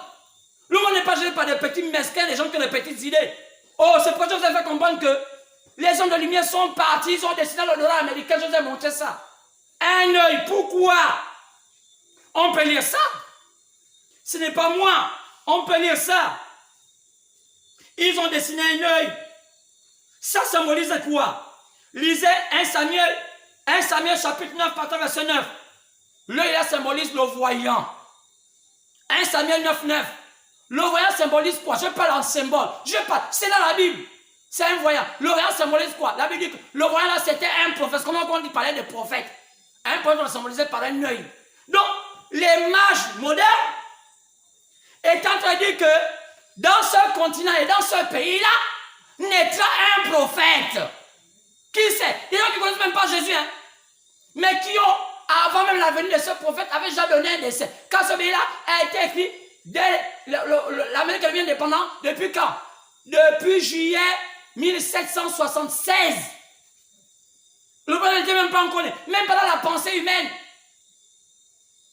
Le monde n'est pas géré par des petits mesquins, des gens qui ont des petites idées. Oh, c'est pourquoi je vous ai fait comprendre que les hommes de lumière sont partis, ils ont dessiné le dollar américain, je vous ai montré ça. Un œil, pourquoi? On peut lire ça. Ce n'est pas moi. On peut lire ça. Ils ont dessiné un œil. Ça symbolise quoi? Lisez 1 Samuel chapitre 9, partant verset 9. L'œil là symbolise le voyant. 1 Samuel 9, 9. Le voyant symbolise quoi? Je parle en symbole. C'est dans la Bible. C'est un voyant. Le voyant symbolise quoi? La Bible dit que le voyant là c'était un prophète. Comment on dit parler de prophète? Un prophète symbolisé par un œil. Donc, les mages modernes est en train de dire que dans ce continent et dans ce pays-là, naîtra un prophète. Qui c'est? Il y en a qui ne connaissent même pas Jésus, hein? Mais qui ont, avant même la venue de ce prophète, avaient déjà donné un décès. Quand ce pays-là a été écrit dès l'Amérique devient indépendante, depuis quand? Depuis juillet 1776. Le peuple n'était même pas en connaît, même pas dans la pensée humaine.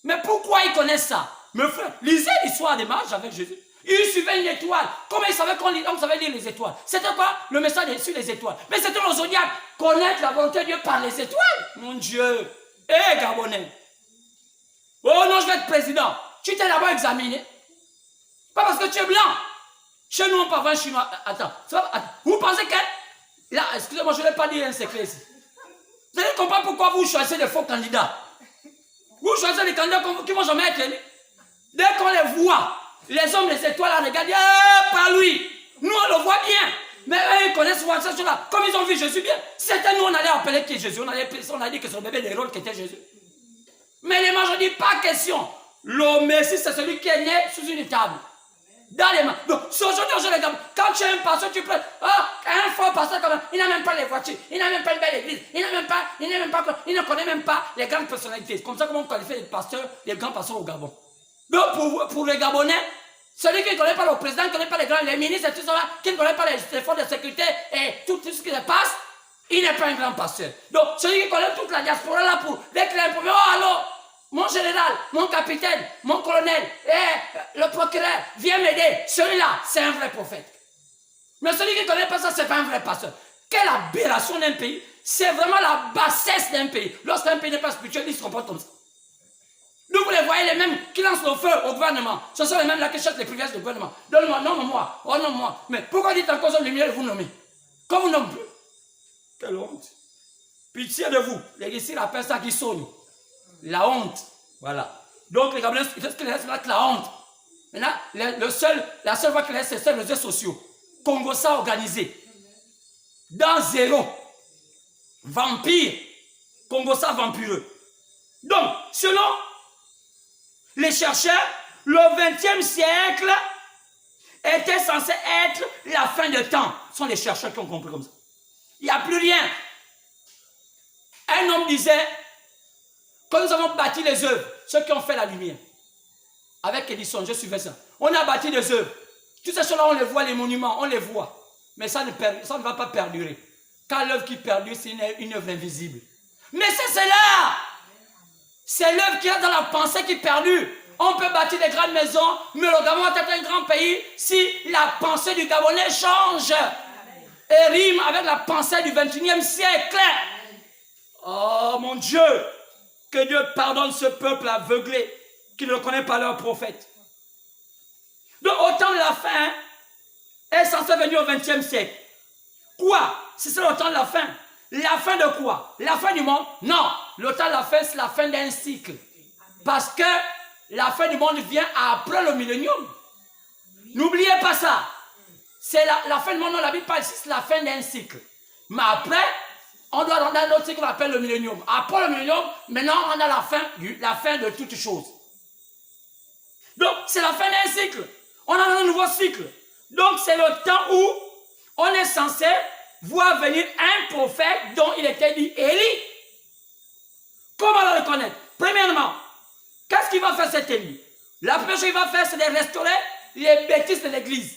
Mais pourquoi ils connaissent ça? Mes frères, lisez l'histoire des mages avec Jésus. Ils suivaient une étoile. Comment ils savaient qu'on savait lire les étoiles? C'était quoi le message sur les étoiles? Mais c'était le zodiaque. Connaître la volonté de Dieu par les étoiles. Mon Dieu. Hé, Gabonais. Oh non, je vais être président. Tu t'es d'abord examiné. Pas parce que tu es blanc. Chez nous, on peut avoir un chinois. Attends, vous pensez que... Là, excusez-moi, je ne l'ai pas dit un secret ici. Vous allez comprendre pourquoi vous choisissez des faux candidats. Vous choisissez des candidats qui ne vont jamais être élus. Dès qu'on les voit, les hommes des étoiles là regardent, pas lui. Nous, on le voit bien. Mais eux, ils connaissent cette chose-là. Comme ils ont vu Jésus bien. Si c'était nous, on allait appeler qui est Jésus. On allait dit que c'est le bébé d'Hérode qui était Jésus. Mais les mages ont dit, pas question. Le Messie, c'est celui qui est né sous une table. Dans les mains. Donc, aujourd'hui, les gars, quand tu es un pasteur, tu prends. Un faux pasteur, quand même, il n'a même pas les voitures, il n'a même pas une belle église, il ne connaît même pas les grandes personnalités. C'est comme ça qu'on qualifie les pasteurs, les grands pasteurs au Gabon. Donc, pour les Gabonais, celui qui ne connaît pas le président, qui ne connaît pas les grands, les ministres et tout ça, qui ne connaît pas les forces de sécurité et tout ce qui se passe, il n'est pas un grand pasteur. Donc, celui qui connaît toute la diaspora là pour déclarer, oh, allô, mon général, mon capitaine, mon colonel, le procureur, viens m'aider. Celui-là, c'est un vrai prophète. Mais celui qui ne connaît pas ça, ce n'est pas un vrai pasteur. Quelle aberration d'un pays. C'est vraiment la bassesse d'un pays. Lorsqu'un pays n'est pas spirituel, il se comporte comme ça. Donc vous les voyez, les mêmes qui lancent le feu au gouvernement. Ce sont les mêmes là qui cherchent les privilèges du gouvernement. Donne-moi, nomme-moi, oh nomme-moi. Mais pourquoi dites encore aux lumières de vous nommer? Comme vous nommez plus. Quelle honte. Pitié de vous. Les ici appellent ça qui sonne. La honte. Voilà. Donc les Gabonais, qu'est-ce qu'il reste là que la honte? Maintenant, la seule voie qu'il reste, c'est les réseaux sociaux. Congo ça organisé. Dans zéro. Vampire. Congo ça vampireux. Donc, selon les chercheurs, le 20e siècle était censé être la fin de temps. Ce sont les chercheurs qui ont compris comme ça. Il n'y a plus rien. Un homme disait, quand nous avons bâti les œuvres, ceux qui ont fait la lumière, avec Edison, je suivais ça. On a bâti des œuvres. Toutes ces choses-là, on les voit, les monuments, on les voit. Mais ça ne va pas perdurer. Car l'œuvre qui perdure, c'est une œuvre invisible. Mais c'est cela. C'est l'œuvre qui est dans la pensée qui perdure. On peut bâtir des grandes maisons, mais le Gabon va être un grand pays si la pensée du Gabonais change et rime avec la pensée du 21e siècle. Oh mon Dieu, que Dieu pardonne ce peuple aveuglé qui ne connaît pas leur prophète. Donc au temps de la fin est censé venir au 20e siècle. Quoi? Si c'est le temps de la fin. La fin de quoi? La fin du monde? Non. Le temps de la fin, c'est la fin d'un cycle. Parce que la fin du monde vient après le millénium. N'oubliez pas ça. C'est la fin du monde, on l'habite pas ici, c'est la fin d'un cycle. Mais après, on doit rendre un autre cycle qu'on appelle le millénium. Après le millénium, maintenant on a la fin de toutes choses. Donc, c'est la fin d'un cycle. On a un nouveau cycle. Donc, c'est le temps où on est censé voir venir un prophète dont il était dit Élie. Comment le reconnaître? Premièrement, qu'est-ce qu'il va faire cet Élie? La première chose qu'il va faire, c'est de restaurer les bêtises de l'Église.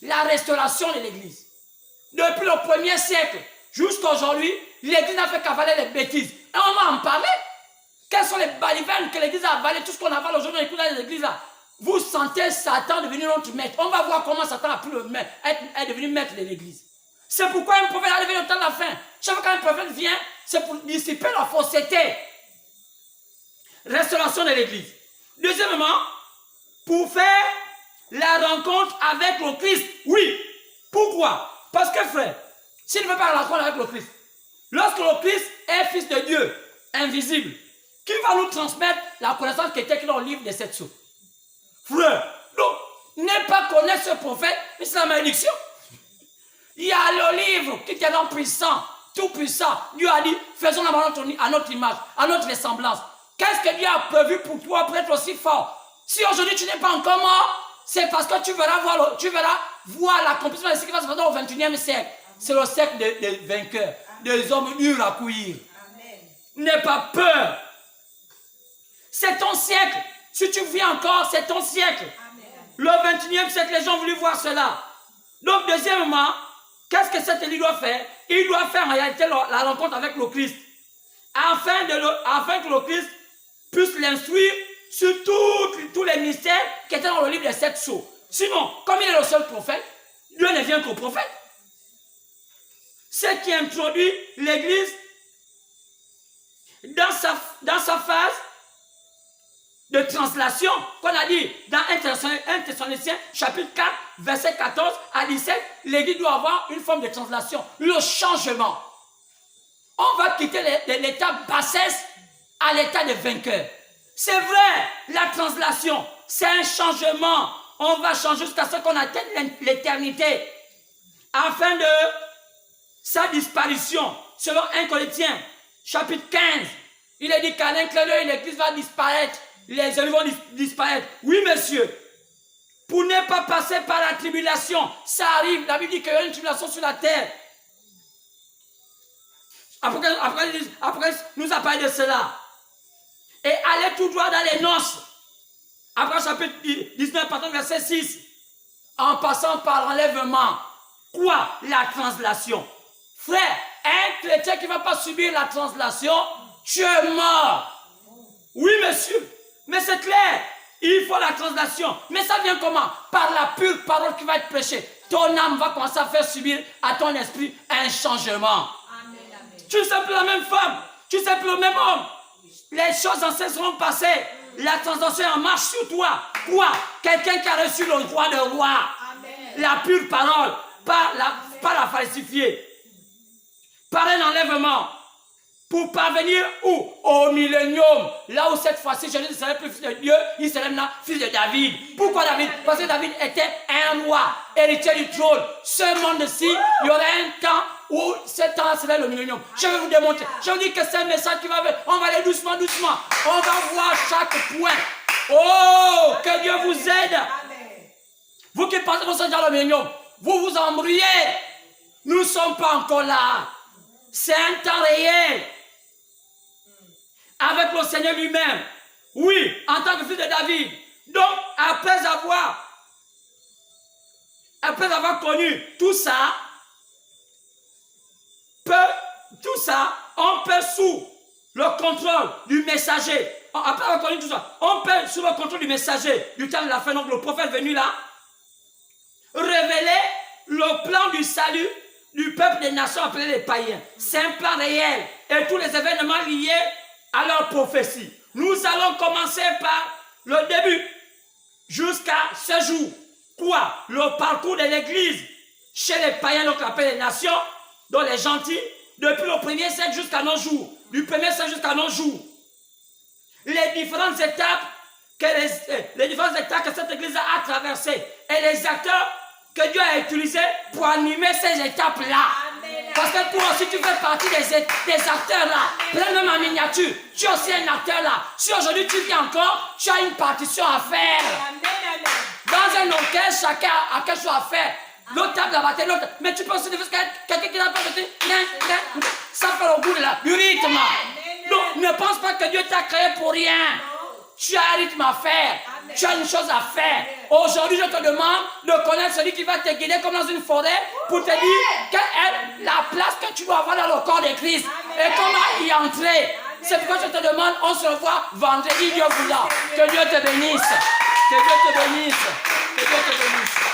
La restauration de l'Église. Depuis le 1er siècle jusqu'à aujourd'hui, l'Église n'a fait qu'avaler les bêtises. Et on va en parler. Quels sont les balivernes que l'Église a avalé? Tout ce qu'on avale aujourd'hui dans l'Église là. Vous sentez Satan devenir notre maître. On va voir comment Satan a pu être devenu maître de l'Église. C'est pourquoi un prophète arrive au temps de la fin. Chaque fois qu'un prophète vient, c'est pour dissiper la fausseté. Restauration de l'Église. Deuxièmement, pour faire la rencontre avec le Christ. Oui. Pourquoi? Parce que frère, s'il ne veut pas la rencontre avec le Christ, lorsque le Christ est fils de Dieu, invisible, qui va nous transmettre la connaissance qui est écrite dans le livre des 7 sceaux? Frère, donc, ne pas connaître ce prophète, c'est la malédiction. Il y a le livre qui est dans puissant, tout puissant. Dieu a dit, faisons à notre image, à notre ressemblance. Qu'est-ce que Dieu a prévu pour toi pour être aussi fort? Si aujourd'hui tu n'es pas encore mort, c'est parce que tu verras voir l'accomplissement de ce qui va se passer au 21e siècle. C'est le siècle des vainqueurs, des hommes durs à courir. N'aie pas peur. C'est ton siècle. Si tu vis encore, c'est ton siècle. Le 21e siècle, les gens ont voulu voir cela. Donc, deuxièmement, qu'est-ce que cet Élie doit faire? Il doit faire en réalité la rencontre avec le Christ. Afin que le Christ puisse l'instruire sur tous les mystères qui étaient dans le livre des 7 sceaux. Sinon, comme il est le seul prophète, Dieu ne vient qu'au prophète. Ce qui introduit l'Église dans sa phase de translation qu'on a dit dans 1 Thessaloniciens chapitre 4, verset 14 à 17, l'Église doit avoir une forme de translation, le changement. On va quitter l'état bassesse à l'état de vainqueur. C'est vrai, la translation, c'est un changement. On va changer jusqu'à ce qu'on atteigne l'éternité. Afin de sa disparition, selon 1 Corinthiens, chapitre 15, il est dit qu'à un clin d'œil, l'Église va disparaître. Les élus vont disparaître. Oui, monsieur. Pour ne pas passer par la tribulation, ça arrive. La Bible dit qu'il y a une tribulation sur la terre. Après nous a parlé de cela. Et allez tout droit dans les noces. Après chapitre 19, verset 6. En passant par l'enlèvement. Quoi? La translation. Frère, un chrétien qui ne va pas subir la translation, tu es mort. Oui, monsieur. Mais c'est clair. Il faut la translation. Mais ça vient comment? Par la pure parole qui va être prêchée. Ton âme va commencer à faire subir à ton esprit un changement. Tu ne sais plus la même femme. Tu ne sais plus le même homme. Les choses anciennes seront passées. La translation en marche sur toi. Quoi? Quelqu'un qui a reçu le droit de roi. La pure parole. Pas la falsifier. Par un enlèvement. Pour parvenir où? Au millénium. Là où cette fois-ci, Jésus ne serait plus fils de Dieu, il serait maintenant fils de David. Pourquoi David? Parce que David était un roi, héritier du trône. Ce monde-ci, il y aurait un temps où ce temps serait le millénium. Je vais vous démontrer. Je vous dis que c'est un message qui va venir. On va aller doucement, doucement. On va voir chaque point. Oh, que Dieu vous aide. Vous qui pensez que vous êtes dans le millénium, vous vous embrouillez. Nous ne sommes pas encore là. C'est un temps réel. Avec le Seigneur lui-même. Oui, en tant que fils de David. Donc, après avoir connu tout ça, on peut sous le contrôle du messager. Après avoir connu tout ça, on peut sous le contrôle du messager du temps de la fin, donc le prophète venu là, révéler le plan du salut du peuple des nations appelés les païens. C'est un plan réel. Et tous les événements liés à leur prophétie. Nous allons commencer par le début jusqu'à ce jour. Quoi? Le parcours de l'Église chez les païens, donc appelés les nations, dont les gentils, depuis le premier siècle jusqu'à nos jours. Du premier siècle jusqu'à nos jours. Les différentes étapes que cette Église a traversées et les acteurs que Dieu a utilisés pour animer ces étapes-là. Parce que toi aussi tu fais partie des acteurs là. Prends même en miniature. Tu es aussi un acteur là. Si aujourd'hui tu viens encore, tu as une partition à faire. Dans un orchestre, chacun a quelque chose à faire. L'autre tape la batterie, l'autre. Mais tu peux aussi faire quelqu'un qui n'a pas de ça fait le goût du rythme. Donc ne pense pas que Dieu t'a créé pour rien. Tu as un rythme à faire. Tu as une chose à faire. Aujourd'hui, je te demande de connaître celui qui va te guider comme dans une forêt pour te dire quelle est la place que tu dois avoir dans le corps de Christ et comment y entrer. C'est pourquoi je te demande, on se revoit vendredi, Dieu voulant. Que Dieu te bénisse. Que Dieu te bénisse. Que Dieu te bénisse.